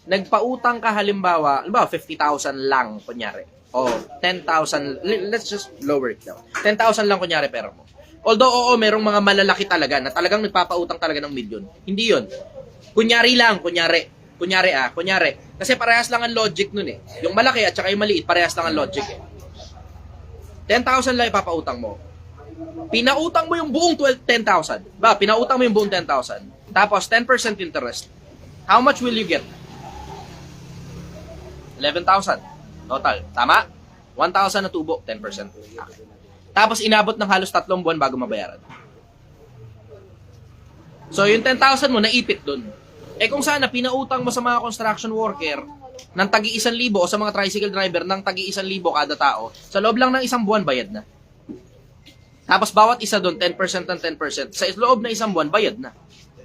Nagpautang ka halimbawa 50,000 lang kunyari. O 10,000, let's just lower it down. 10,000 lang kunyari pera mo. Although oo, merong mga malalaki talaga na talagang nagpapautang talaga ng milyon. Hindi 'yon. Kunyari lang, kunyari. Kasi parehas lang ang logic nun eh. Yung malaki at saka yung maliit, parehas lang ang logic eh. 10,000 lang ipapautang mo. Pinautang mo yung buong 10,000. Pinautang mo yung buong 10,000. Tapos 10% interest. How much will you get? 11,000 total. Tama? 1,000 na tubo, 10%. Tapos inabot ng halos 3 buwan bago mabayaran. So yung 10,000 mo naipit dun. Kung sana pinautang mo sa mga construction worker ng tagi 1,000 o sa mga tricycle driver ng tagi 1,000 kada tao, sa loob lang ng 1 buwan bayad na. Tapos bawat isa doon 10% ng 10%. Sa loob ng 1 buwan bayad na.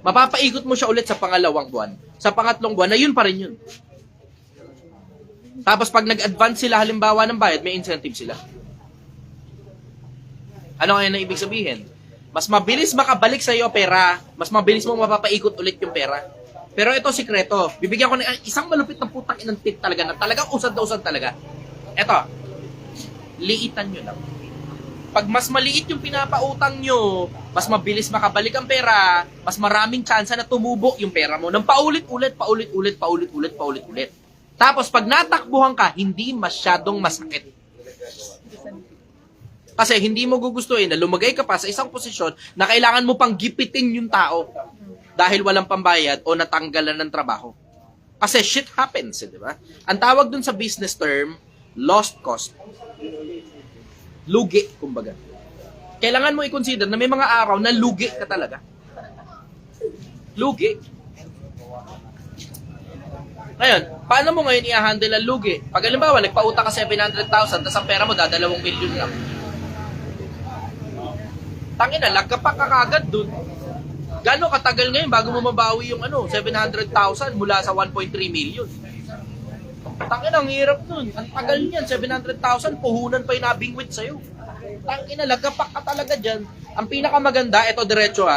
Mapapaikot mo siya ulit sa pangalawang buwan. Sa pangatlong buwan na yun pa rin yun. Tapos pag nag-advance sila halimbawa ng bayad, may incentive sila. Ano kaya na ibig sabihin? Mas mabilis makabalik sa iyo pera, mas mabilis mo mapapaikot ulit yung pera. Pero ito sikreto, bibigyan ko ng isang malupit na putang inang tip talaga na talagang usad na usad talaga. Ito, liitan nyo lang. Pag mas maliit yung pinapautang nyo, mas mabilis makabalik ang pera, mas maraming tsansa na tumubo yung pera mo ng paulit-ulit. Tapos pag natakbuhan ka, hindi masyadong masakit. Kasi hindi mo gugustuhin na lumagay ka pa sa isang posisyon na kailangan mo pang gipitin yung tao dahil walang pambayad o natanggalan ng trabaho. Kasi shit happens, di ba? Ang tawag dun sa business term, lost cost. Lugi, kumbaga. Kailangan mo i-consider na may mga araw na lugi ka talaga. Lugi. Ngayon, paano mo ngayon i-handle ang lugi? Pag halimbawa, nagpautang ka 700,000, tapos ang pera mo da 2 milyon lang. Tangina, lagkapak ka kagad dun. Gano'ng katagal ngayon bago mo mabawi yung 700,000 mula sa 1.3 million? Tangina, ang hirap nun. Ang tagal niyan, 700,000, puhunan pa yung nabingwit sa'yo. Tangina, lagkapak ka talaga dyan. Ang pinakamaganda, ito diretso.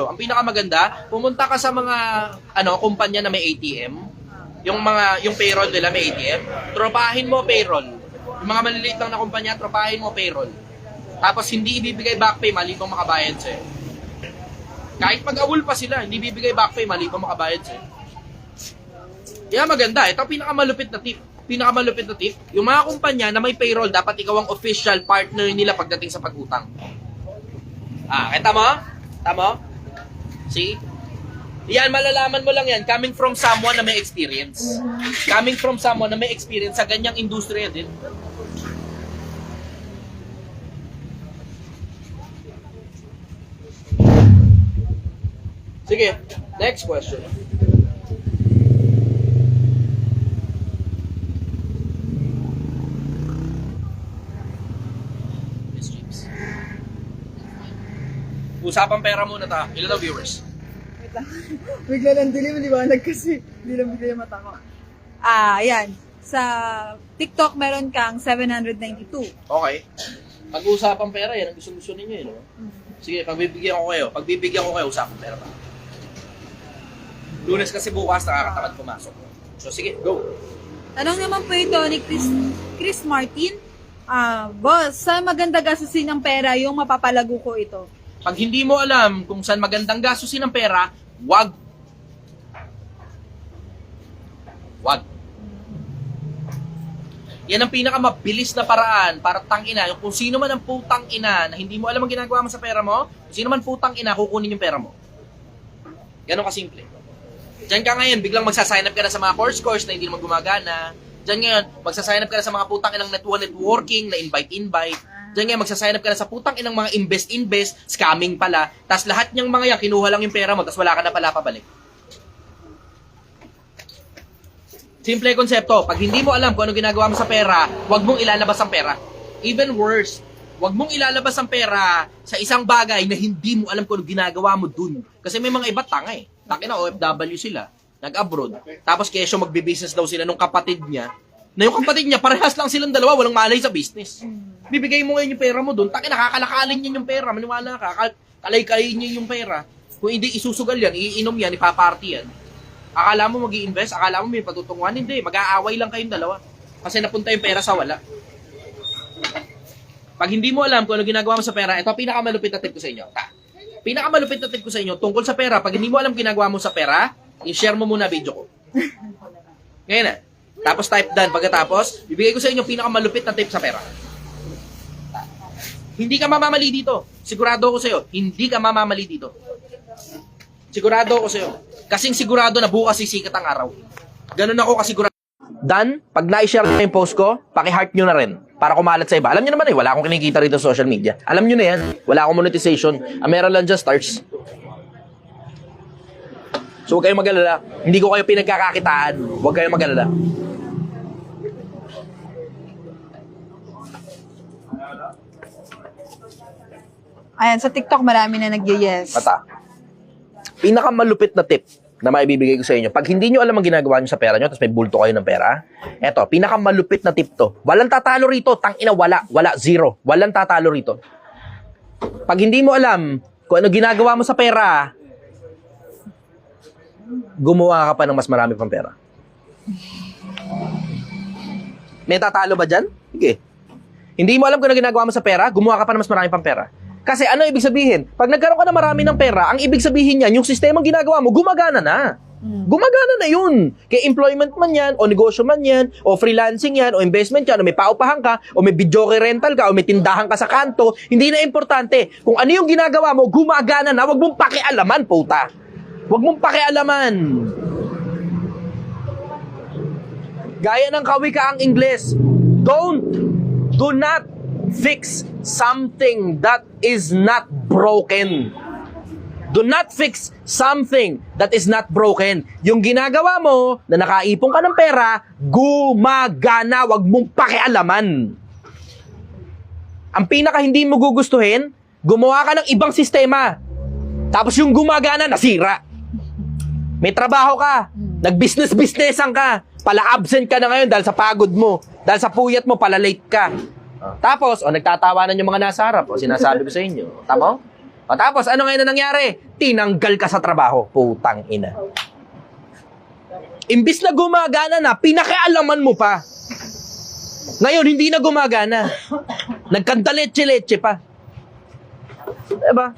Ang pinakamaganda, pumunta ka sa mga kumpanya na may ATM. Yung payroll nila may ATM. Tropahin mo payroll. Yung mga maliliit lang na kumpanya, tropahin mo payroll. Tapos hindi ibibigay back pay, mali pang makabayad sa'yo. Kahit pag-awol pa sila, hindi ibibigay back pay, mali pang makabayad sa'yo. Kaya maganda, ito ang pinakamalupit na tip. Yung mga kumpanya na may payroll, dapat ikaw ang official partner nila pagdating sa pag-utang. Kita mo? Tama? See? Yan, malalaman mo lang yan. Coming from someone na may experience. Sa ganyang industriya din. Sige, next question. Miss James. Usapang pera muna ta. Ilan ang viewers? Wait lang. Bigla lang dilim, liwanag kasi. Hindi lang bigla yung mata ko. Ayan. Sa TikTok, meron kang 792. Okay. Pag-usapang pera, yan ang gusto ninyo eh, no? Sige, pagbibigyan ko kayo, usapang pera pa. Lunes kasi bukas, nakakatakad pumasok. So sige, go. Tanong naman po ito ni Chris Martin. Boss, saan maganda gastusin ng pera yung mapapalago ko ito? Pag hindi mo alam kung saan magandang gastusin ng pera, wag. Yan ang pinakamabilis na paraan para tangina. Kung sino man ang putang ina na hindi mo alam ang ginagawa mo sa pera mo, kung sino man putang ina, kukunin yung pera mo. Ganon kasimple. Diyan ka ngayon, biglang magsasign up ka na sa mga course na hindi naman gumagana. Diyan ngayon, magsasign up ka na sa mga putang inang networking na invite. Diyan ngayon, magsasign up ka na sa putang inang mga invest, scamming pala. Tapos lahat niyang mga yan, kinuha lang yung pera mo, tapos wala ka na pala pabalik. Simple konsepto, pag hindi mo alam kung ano ginagawa mo sa pera, huwag mong ilalabas ang pera. Even worse, huwag mong ilalabas ang pera sa isang bagay na hindi mo alam kung ano ginagawa mo dun. Kasi may mga iba tanga eh. Taki na OFW sila, nag-abroad. Tapos kesyo magbe-business daw sila nung kapatid niya. Na yung kapatid niya, parehas lang silang dalawa, walang malay sa business. Bibigay mo ngayon yung pera mo dun, taki nakakalakalin niya yung pera, maniwala ka, kalay-kalay niya yung pera. Kung hindi isusugal yan, iinom yan, ipaparty yan. Akala mo mag-i-invest, akala mo may patutunguhan, hindi, mag-aaway lang kayong dalawa. Kasi napunta yung pera sa wala. Pag hindi mo alam kung ano ginagawa mo sa pera, ito pinakamalupit na tip ko sa inyo. Pinakamalupit na tip ko sa inyo, tungkol sa pera, pag hindi mo alam ginagawa mo sa pera, i-share mo muna video ko. Ngayon na. Tapos type done. Pagkatapos, bibigay ko sa inyo pinakamalupit na tip sa pera. Hindi ka mamamali dito. Sigurado ko sa iyo, hindi ka mamamali dito. Sigurado ako sa'yo. Kasing sigurado na bukas sisikat ang araw. Ganun ako kasigurado. Dan, pag na-share na yung post ko, paki-heart nyo na rin para kumalat sa iba. Alam nyo naman wala akong kinikita rito sa social media. Alam nyo na yan, wala akong monetization. Ang meron lang dyan, stars. So huwag kayong mag-alala. Hindi ko kayo pinagkakakitaan. Huwag kayong mag-alala. Ayan, sa TikTok marami na nag-yes. Pinakamalupit na tip na maibibigay ko sa inyo. Pag hindi nyo alam ang ginagawa nyo sa pera nyo, tapos may bulto kayo ng pera, eto, pinakamalupit na tip to. Walang tatalo rito. Tangina, wala, zero. Walang tatalo rito. Pag hindi mo alam kung ano ginagawa mo sa pera, gumawa ka pa ng mas marami pang pera. May tatalo ba dyan? Sige. Hindi mo alam kung ano ginagawa mo sa pera, gumawa ka pa ng mas marami pang pera. Kasi ano ibig sabihin? Pag nagkaroon ka na marami ng pera, ang ibig sabihin niyan, yung sistemang ginagawa mo, gumagana na. Gumagana na yun. Kaya employment man yan, o negosyo man yan, o freelancing yan, o investment yan, o may paupahan ka, o may video rental ka, o may tindahan ka sa kanto, hindi na importante. Kung ano yung ginagawa mo, gumagana na, wag mong pakialaman, puta. Wag mong pakialaman. Gaya ng kawikaang Ingles, do not fix something that is not broken. Do not fix something that is not broken. Yung ginagawa mo, na nakaipon ka ng pera, gumagana, wag mong pakialaman. Ang pinaka hindi mo gugustuhin, gumawa ka ng ibang sistema. Tapos yung gumagana, nasira. May trabaho ka, nag-business-businessan ka, pala absent ka na ngayon dahil sa pagod mo, dahil sa puyat mo, pala late ka. Tapos, nagtatawanan yung mga nasa harap, sinasabi ko sa inyo. Tama? Tapos, ano ngayon na nangyari? Tinanggal ka sa trabaho. Putang ina. Imbis na gumagana na, pinakialaman mo pa. Ngayon, hindi na gumagana. Nagkanta-leche-leche pa. Diba?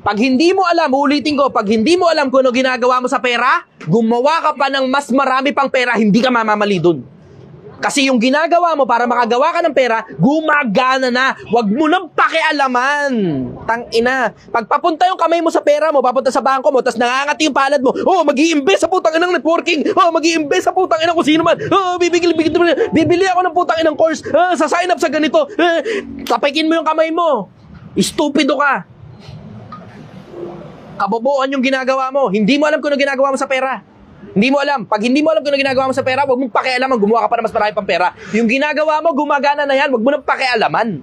Pag hindi mo alam, ulitin ko, pag hindi mo alam kung ano ginagawa mo sa pera, gumawa ka pa ng mas marami pang pera, hindi ka mamamali dun. Kasi yung ginagawa mo para makagawa ka ng pera, gumagana na. Huwag mo nang pakialaman. Tangina. Pag papunta yung kamay mo sa pera mo, papunta sa bangko mo, tapos nangangati yung palad mo, mag-i-invest sa putang inang networking, mag-i-invest sa putang inang kung sino man, bibili ako ng putang inang course, sa-sign up sa ganito, tapikin mo yung kamay mo. Stupido ka. Kabobohan yung ginagawa mo. Hindi mo alam kung ano ginagawa mo sa pera. Hindi mo alam. Pag hindi mo alam kung ano ginagawa mo sa pera, huwag mong pakialaman, gumawa ka pa na mas marami pang pera. Yung ginagawa mo, gumagana na yan, huwag mo nang pakialaman.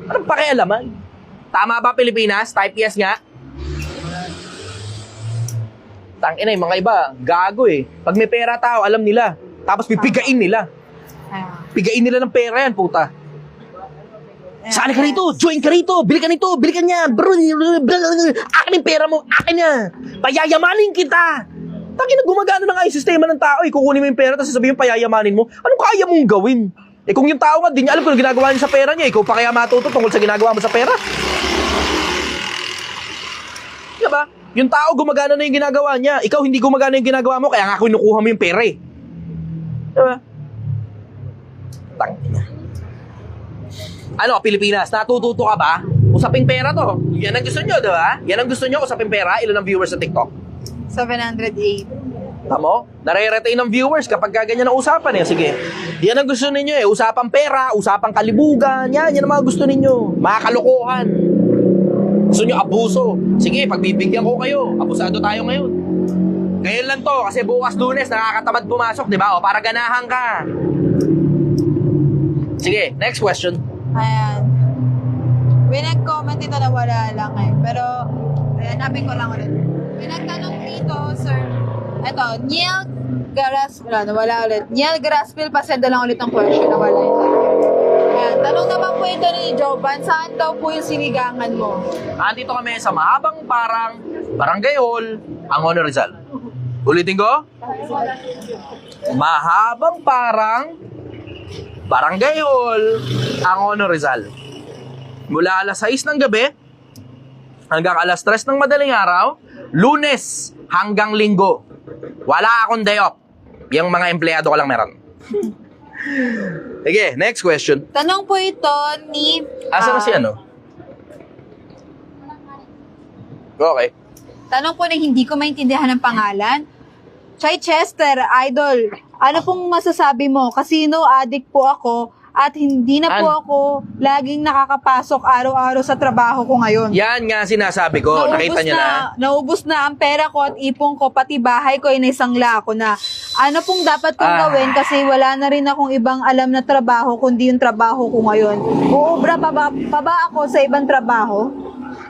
Anong pakialaman? Tama ba, Pilipinas? Type yes nga. Tangina, yung mga iba, gago eh. Pag may pera tao, alam nila. Tapos pipigain nila. Pigain nila ng pera yan, puta. Sali ka rito, join ka rito, bili ka nito, bili ka niya. Akin yung pera mo, akin niya. Payayamanin kita. Tangina, gumagana na nga yung sistema ng tao. Kukunin mo yung pera, tapos sasabihin payayamanin mo. Anong kaya mong gawin? Kung yung tao nga, di niya alam kung ginagawa niya sa pera niya. Ikaw pa kaya matuto tungkol sa ginagawa mo sa pera? Diba? Yung tao, gumagana na yung ginagawa niya. Ikaw, hindi gumagana yung ginagawa mo, kaya nga kinukuha mo yung pera eh. Diba? Tangina. Ano, Pilipinas, natututo ka ba? Usaping pera to. Yan ang gusto nyo, di ba? Yan ang gusto nyo, usaping pera. Ilan ang viewers sa TikTok? 708. Tamo? Nare-retain ng viewers kapag ganyan ang usapan eh. Sige. Yan ang gusto ninyo eh. Usapang pera, usapang kalibugan. Yan ang mga gusto ninyo. Mga kalokohan. Gusto nyo abuso. Sige, pagbibigyan ko kayo. Abusado tayo ngayon. Ngayon lang to, kasi bukas Lunes, nakakatamad pumasok, di ba? O, para ganahan ka. Sige, next question. Ayan. May nag-comment dito na wala lang eh. Pero, ayan, hanapin ko lang ulit. May nagtanong dito, sir. Ito, Niel Garas... Wala ulit. Niel Garaspil, pasenda lang ulit ang question na wala ito. Ayan, tanong naman po ito ni Jovan, saan daw po yung sinigangan mo? Andito kami sa mahabang parang Barangay Hall, Angono Rizal. Ulitin ko? Mahabang parang Barangay Hall, Angono Rizal. Mula alas 6 ng gabi hanggang alas 3 ng madaling araw, Lunes hanggang Linggo. Wala akong day off. Yung mga empleyado ko lang meron. Sige, next question. Tanong po ito ni... Asa na si ano? Okay. Tanong po na hindi ko maintindihan ng pangalan. Chai Chester, idol, ano pong masasabi mo? Casino addict po ako at hindi na po ako laging nakakapasok araw-araw sa trabaho ko ngayon. Yan nga sinasabi ko. Nakita niya na. Naubos na ang pera ko at ipong ko, pati bahay ko ay naisangla ako na. Ano pong dapat kong gawin kasi wala na rin akong ibang alam na trabaho kundi yung trabaho ko ngayon. Uubra pa ba ako sa ibang trabaho?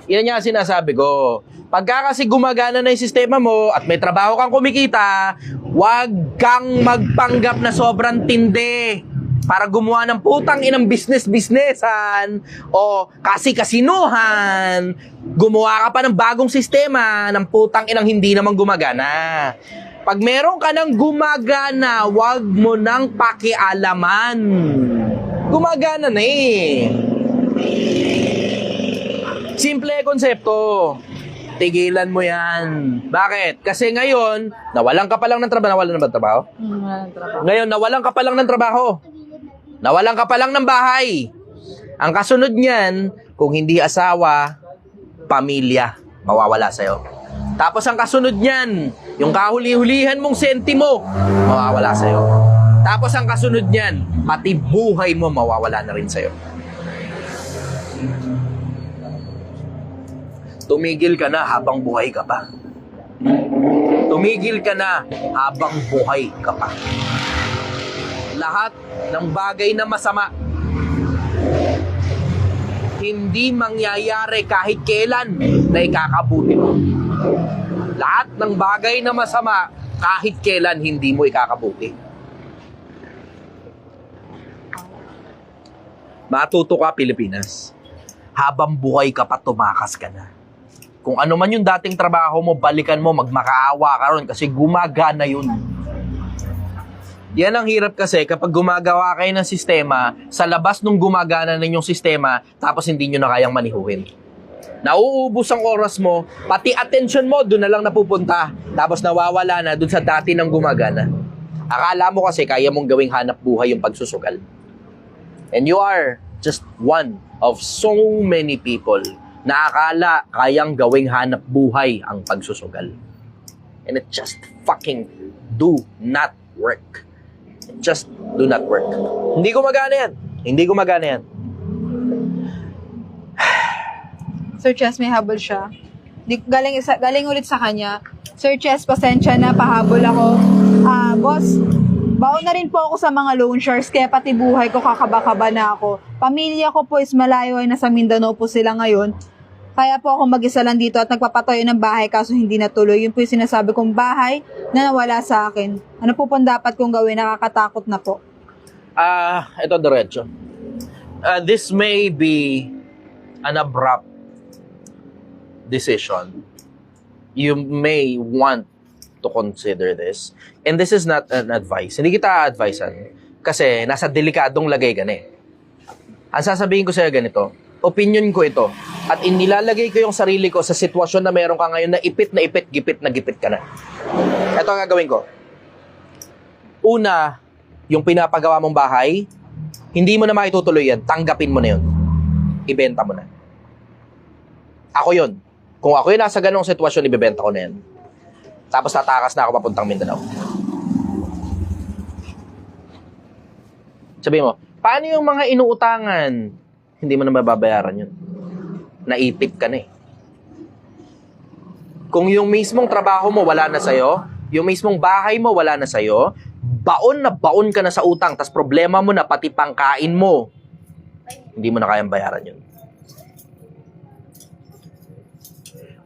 Yan nga sinasabi ko. Pagka kasi gumagana na yung sistema mo at may trabaho kang kumikita, huwag kang magpanggap na sobrang tindi para gumawa ng putang inang business-businessan o kasi-kasinuhan. Gumawa ka pa ng bagong sistema ng putang inang hindi naman gumagana. Pag meron ka ng gumagana, huwag mo nang pakialaman. Gumagana na eh. Simple konsepto. Tigilan mo yan. Bakit? Kasi ngayon, nawalan ka pa lang ng trabaho. Nawalan na ba ng trabaho? Wala ng trabaho. Ngayon, nawalan ka pa lang ng trabaho. Nawalan ka pa lang ng bahay. Ang kasunod niyan, kung hindi asawa, pamilya, mawawala sa'yo. Tapos ang kasunod niyan, yung kahuli-hulihan mong sentimo, mawawala sa'yo. Tapos ang kasunod niyan, pati buhay mo mawawala na rin sa'yo. Tumigil ka na habang buhay ka pa. Tumigil ka na habang buhay ka pa. Lahat ng bagay na masama hindi mangyayari kahit kailan na ikakabuti mo. Lahat ng bagay na masama kahit kailan hindi mo ikakabuti. Matuto ka, Pilipinas. Habang buhay ka pa, tumakas ka na. Kung ano man yung dating trabaho mo, balikan mo, magmakaawa ka ron kasi gumagana yun. Yan ang hirap kasi kapag gumagawa kayo ng sistema, sa labas nung gumagana na yung sistema, tapos hindi nyo na kayang manihuhin. Nauubos ang oras mo, pati attention mo, doon na lang napupunta. Tapos nawawala na doon sa dati ng gumagana. Akala mo kasi kaya mong gawing hanap buhay yung pagsusugal. And you are just one of so many people na akala kayang gawing hanap buhay ang pagsusugal. And it just fucking do not work. It just do not work. Hindi gumagana yan. Hindi gumagana yan. Sir Chess, may habol siya. Galing ulit sa kanya. Sir Chess, pasensya na, pahabol ako. Boss, baon na rin po ako sa mga loan sharks, kaya pati buhay ko kakaba-kaba na ako. Pamilya ko po is malayo ay nasa Mindanao po sila ngayon. Kaya po ako mag-isa lang dito at nagpapatayo ng bahay kaso hindi natuloy. Yun po yung sinasabi kong bahay na nawala sa akin. Ano po pong dapat kong gawin? Nakakatakot na po. Ito diretso. This may be an abrupt decision. You may want to consider this. And this is not an advice. Hindi kita advisean kasi nasa delikadong lagay gani. Ang sasabihin ko sa'yo ganito, opinion ko ito. At inilalagay ko yung sarili ko sa sitwasyon na meron ka ngayon na ipit, gipit na gipit ka na. Ito ang gagawin ko. Una, yung pinapagawa mong bahay, Hindi mo na maitutuloy yan. Tanggapin mo na yun. Ibenta mo na. Ako yun. Kung ako yung nasa ganong sitwasyon, ibebenta ko na yan. Tapos tatakas na ako papuntang Mindanao. Sabi mo, paano yung mga inuutangan? Hindi mo na mababayaran yun. Naipit ka na eh. Kung yung mismong trabaho mo wala na sa'yo, yung mismong bahay mo wala na sa'yo, baon na baon ka na sa utang, tas problema mo na pati pangkain mo, hindi mo na kayang bayaran yun.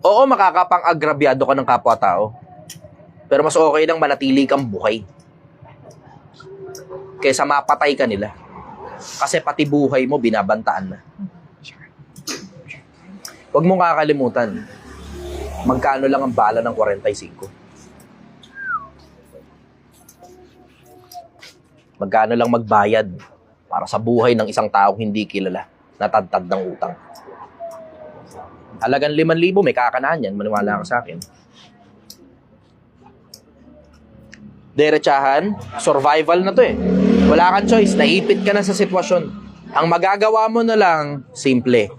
Oo, makakapang-agrabyado ka ng kapwa-tao. Pero mas okay lang manatili kang buhay kaysa mapatay ka nila. Kasi pati buhay mo binabantaan na. Huwag mong kakalimutan, magkano lang ang bala ng 45? Magkano lang magbayad para sa buhay ng isang taong hindi kilala, natadtad ng utang? Halagang 5,000, may kakanaan yan, maniwala ka sa akin. Diretsahan, survival na to eh. Wala kang choice, naipit ka na sa sitwasyon. Ang magagawa mo na lang, simple.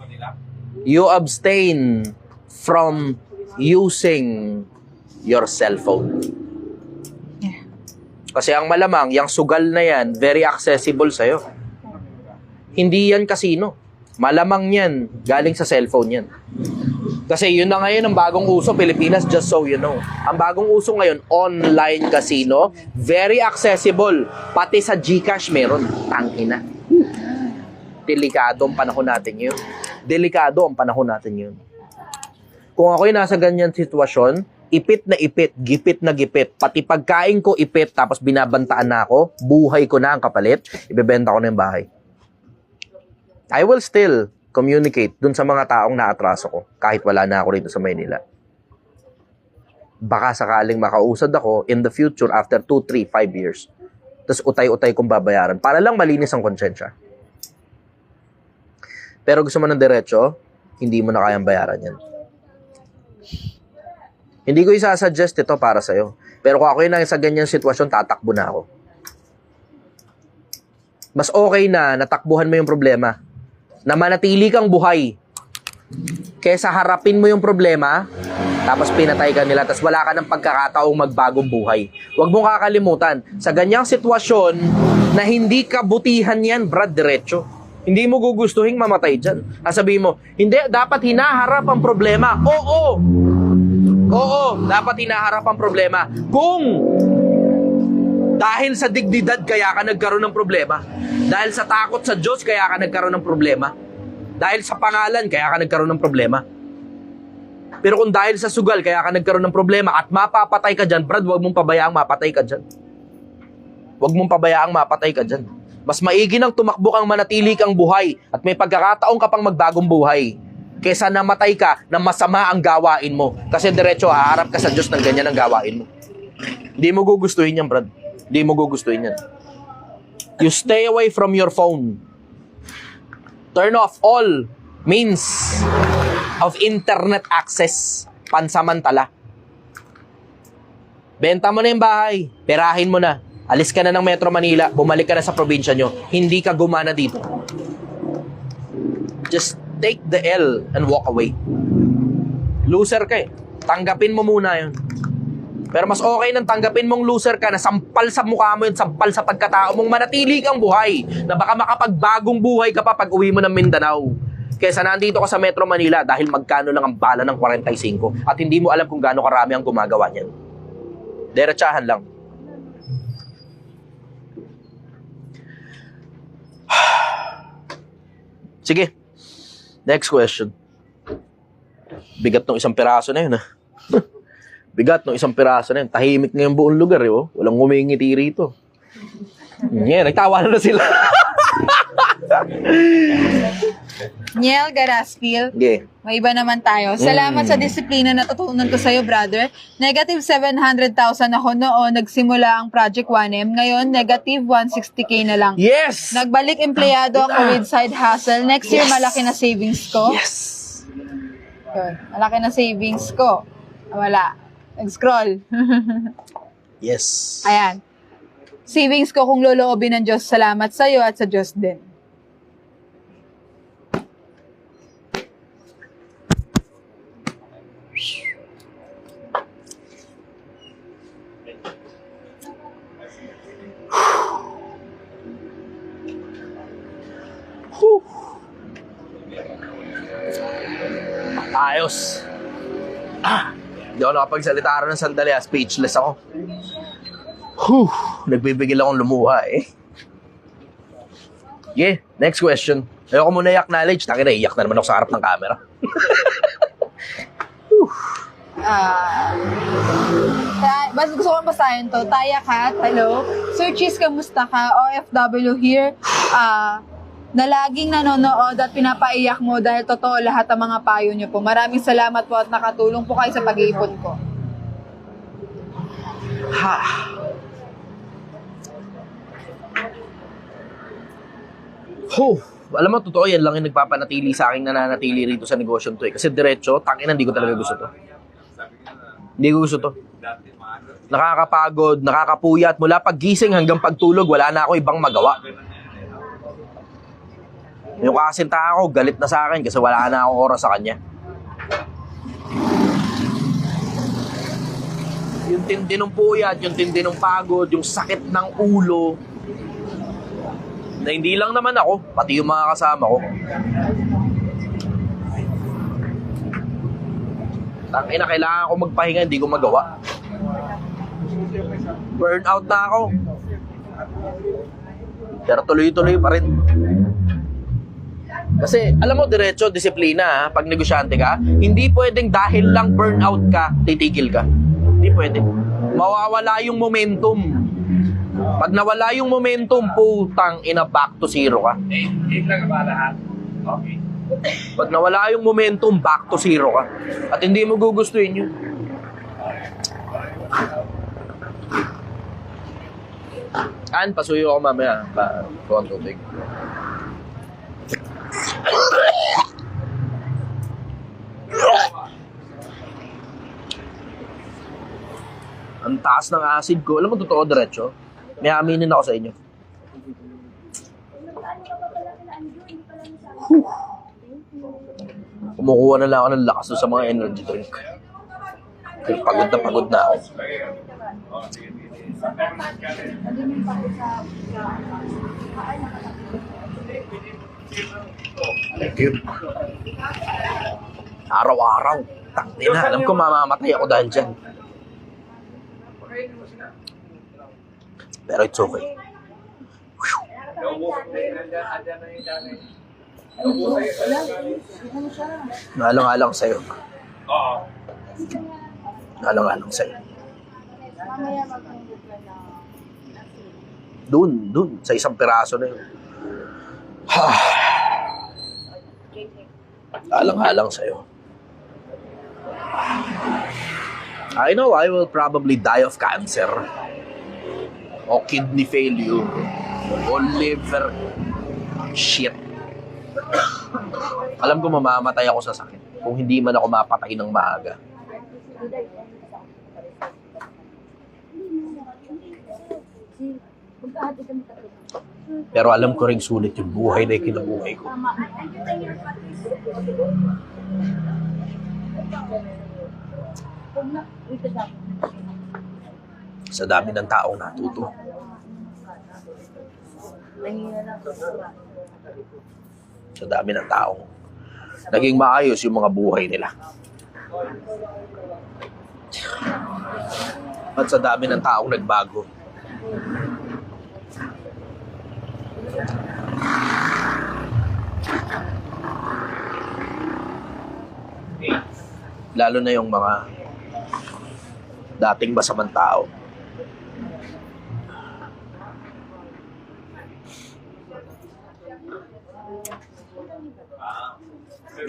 You abstain from using your cellphone. Kasi ang malamang, yung sugal na yan, very accessible sa'yo. Hindi yan casino. Malamang yan, galing sa cellphone yan. Kasi yun na ngayon ang bagong uso, Pilipinas, just so you know. Ang bagong uso ngayon, online casino, very accessible. Pati sa GCash meron, tangina. Delikado ang panahon natin yun. Delikado ang panahon natin yun. Kung ako'y nasa ganyan sitwasyon, ipit na ipit, gipit na gipit, pati pagkain ko ipit, tapos binabantaan na ako, buhay ko na ang kapalit, ibebenta ko na yung bahay. I will still communicate dun sa mga taong naatraso ko, kahit wala na ako rito sa Maynila. Baka sakaling makausad ako in the future after 2, 3, 5 years. Tapos utay-utay kong babayaran para lang malinis ang konsensya. Pero gusto mo ng diretso, hindi mo na kayang bayaran yan. Hindi ko isasuggest ito para sa'yo. Pero kung ako yung nasa ganyang sitwasyon, tatakbo na ako. Mas okay na natakbuhan mo yung problema, na manatili kang buhay, kesa harapin mo yung problema, tapos pinatay ka nila, tapos wala ka ng pagkakataong magbagong buhay. Huwag mong kakalimutan, sa ganyang sitwasyon, na hindi kabutihan yan, brad, diretso. Hindi mo gugustuhin mamatay dyan. Sabihin mo, hindi, dapat hinaharap ang problema. Oo, dapat hinaharap ang problema. Kung dahil sa dignidad kaya ka nagkaroon ng problema, dahil sa takot sa Diyos kaya ka nagkaroon ng problema, dahil sa pangalan kaya ka nagkaroon ng problema. Pero kung dahil sa sugal kaya ka nagkaroon ng problema at mapapatay ka dyan, brad, huwag mong pabayaang mapatay ka dyan. Huwag mong pabayaang mapatay ka dyan. Mas maigi nang tumakbo kang manatili kang buhay at may pagkakataong ka pang magbagong buhay kesa namatay ka na masama ang gawain mo. Kasi diretso, haharap ka sa Diyos ng ganyan ang gawain mo. Hindi mo gugustuhin yan, brad. Hindi mo gugustuhin yan. You stay away from your phone. Turn off all means of internet access pansamantala. Benta mo na yung bahay. Perahin mo na. Alis ka na ng Metro Manila. Bumalik ka na sa probinsya nyo. Hindi ka gumana dito. Just take the L and walk away. Loser ka eh. Tanggapin mo muna yun. Pero mas okay nang tanggapin mong loser ka na sampal sa mukha mo yun, sampal sa pagkatao mong manatili kang buhay na baka makapagbagong buhay ka pa pag uwi mo ng Mindanao. Kesa nandito ka sa Metro Manila dahil magkano lang ang bala ng 45 at hindi mo alam kung gaano karami ang gumagawa niyan. Diretsahan lang. Sige. Next question. Bigat ng isang piraso na yun, ha? Bigat ng isang piraso na yun. Tahimik na yung buong lugar, eh, oh. Walang ngumingiti rito. Yeah, nagtawa na sila. Niel Garaspil, Okay. may iba naman tayo. Salamat sa disiplina na natutunan ko sa'yo, brother. Negative 700,000 ako noon nagsimula ang Project 1M. Ngayon, negative 160K na lang. Yes! Nagbalik empleyado ako with side hustle. Next year, malaki na savings ko. Yes! Yun, malaki na savings ko. Wala. Nag-scroll. Yes. Ayan. savings ko kung loloobin ng Diyos. Salamat sa'yo at sa Diyos din. Whew. Ayos. Hindi ako nakapagsalita rin ng sandali. Speechless ako. Whew. Nagbibigil akong lumuha eh. Yeah, next question. Ayoko muna i-acknowledge. Takina, iyak na naman ako sa harap ng camera. Basta gusto kong basahin to. Taya Kat, hello. Sir Cheese, kamusta ka? OFW here. Na laging nanonood at pinapaiyak mo dahil totoo lahat ang mga payo niyo po. Maraming salamat po at nakatulong po kayo sa pag-iipon ko. Ha. Alam mo, totoo yan lang yung nagpapanatili sa akin nananatili rito sa negosyo to eh. Kasi diretso, tangina, hindi ko talaga gusto to. Hindi ko gusto to. Nakakapagod, nakakapuyat. Mula paggising hanggang pagtulog, wala na ako ibang magawa. Yung kasinta ako, galit na sa akin kasi wala na akong oras sa kanya. Yung tindi ng puyat, yung tindi ng pagod, yung sakit ng ulo. Na hindi lang naman ako, pati yung mga kasama ko. Tangina, kailangan ko magpahinga, hindi ko magawa. Burnout na ako. Pero tuloy-tuloy pa rin. Kasi, alam mo, diretso, disiplina, ha? Pag negosyante ka, hindi pwedeng dahil lang burnout ka, titigil ka. Hindi pwede. Mawawala yung momentum. Pag nawala yung momentum, putang ina, back to zero ka. Pag nawala yung momentum, back to zero ka. At hindi mo gugustuhin yun. Pasuyo ako mamaya. Kuha ang tubig. Ang taas ng acid ko. Alam mo, totoo, diretso. May aminin ako sa inyo. Kumukuha na lang ako ng lakas sa mga energy drink. Pagod na ako. Thank you. Araw-araw. Tangina, alam ko mamamatay ako dahil dyan. Pero it's okay. Nalang-alang sa'yo. Nalang-alang sa'yo. Doon, sa isang piraso na yun. Alang-alang sa'yo. I know I will probably die of cancer. O kidney failure. O liver. Shit. Alam ko mamamatay ako sa sakit kung hindi man ako mapatay ng maaga. Pero alam ko rin sulit yung buhay na ikinabuhay ko. Sa dami ng taong natuto. Sa dami ng taong naging maayos yung mga buhay nila. At sa dami ng taong nagbago. Lalo na yung mga dating masamang tao.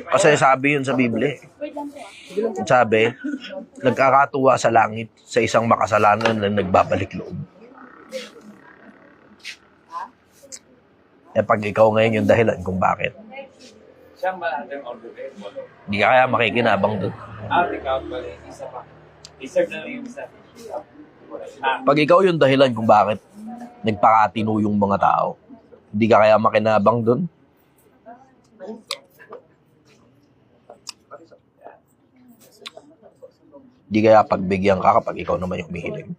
Kasi sabi yun sa Biblia. Sabi, nagkakatuwa sa langit sa isang makasalanan na nagbabalik loob. Eh pag ikaw ngayon yung dahilan kung bakit. Hindi ka kaya makikinabang doon. Pag ikaw yung dahilan kung bakit nagpakatino yung mga tao. Hindi ka kaya makinabang doon? Hindi kaya pagbigyan ka kapag ikaw naman yung humihiling?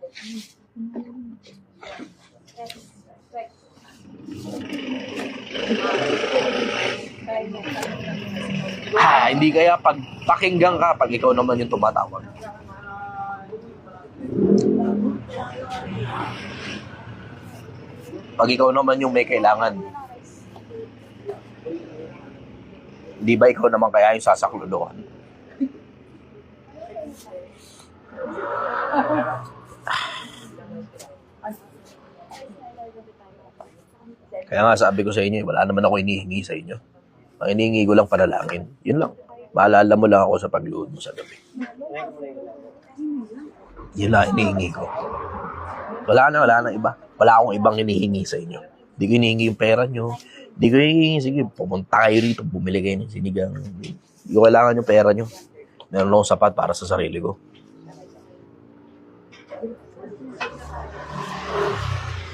Hindi kaya pagpakinggan ka pag ikaw naman yung tumatawag? Pag ikaw naman yung may kailangan, di ba ikaw naman kaya yung sasakludohan? Kaya nga sabi ko sa inyo, wala naman ako hinihingi sa inyo. Ang hinihingi ko lang panalangin. Yun lang. Maalala mo lang ako sa pagluhod mo sa gabi. Yun lang hinihingi ko. Wala na iba. Wala akong ibang hinihingi sa inyo. Hindi ko hinihingi yung pera nyo. Hindi ko hinihingi, sige, pumunta kayo rito, bumili kayo ng sinigang. Hindi ko kailangan yung pera nyo. Meron akong sapat para sa sarili ko.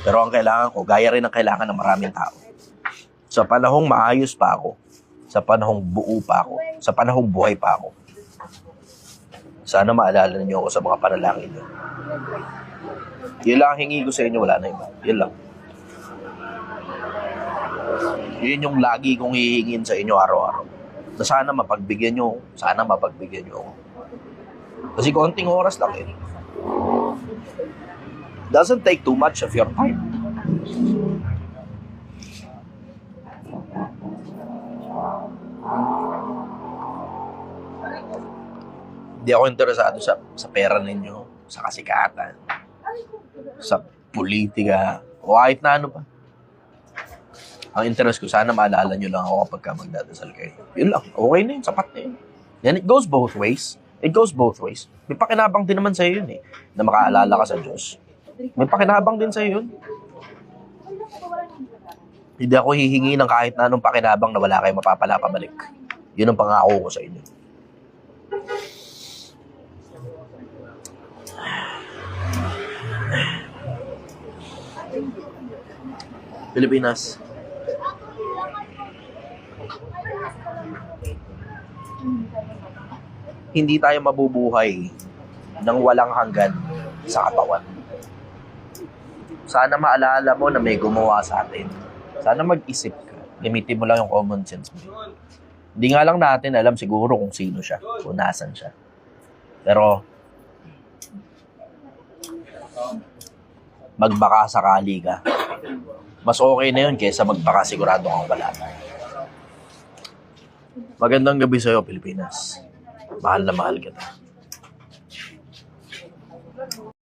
Pero ang kailangan ko, gaya rin ang kailangan ng maraming tao. Sa panahong maayos pa ako, sa panahong buo pa ako, sa panahong buhay pa ako, sana maalala niyo ako sa mga panalangin niyo. Yun lang ang hingi ko sa inyo, wala na iba. Yun lang. Yun yung lagi kong hihingin sa inyo araw-araw. Na sana mapagbigyan niyo ako. Kasi konting oras lang eh. Doesn't take too much of your time. Hindi ako interesado sa pera ninyo, sa kasikatan, sa politika, o kahit na ano pa. Ang interest ko, sana maalala nyo lang ako kapag magdadasal kayo. Yun lang, okay na yun, sapat na yun. Then it goes both ways. It goes both ways. May pakinabang din naman sa'yo yun eh, na makaalala ka sa Diyos. May pakinabang din sa'yo yun. Hindi ako hihingi ng kahit na anong pakinabang na wala kayong mapapala pabalik. Yun ang pangako ko sa inyo. Pilipinas. Hindi tayo mabubuhay ng walang hanggan sa katawan. Sana maalala mo na may gumawa sa atin. Sana mag-isip ka. Gamitin mo lang yung common sense mo. Hindi nga lang natin alam siguro kung sino siya, kung nasan siya. Pero, magbaka sakali ka. Mas okay na yun kaysa magbaka sigurado kang wala. Magandang gabi sa'yo, Pilipinas. Mahal na mahal kita.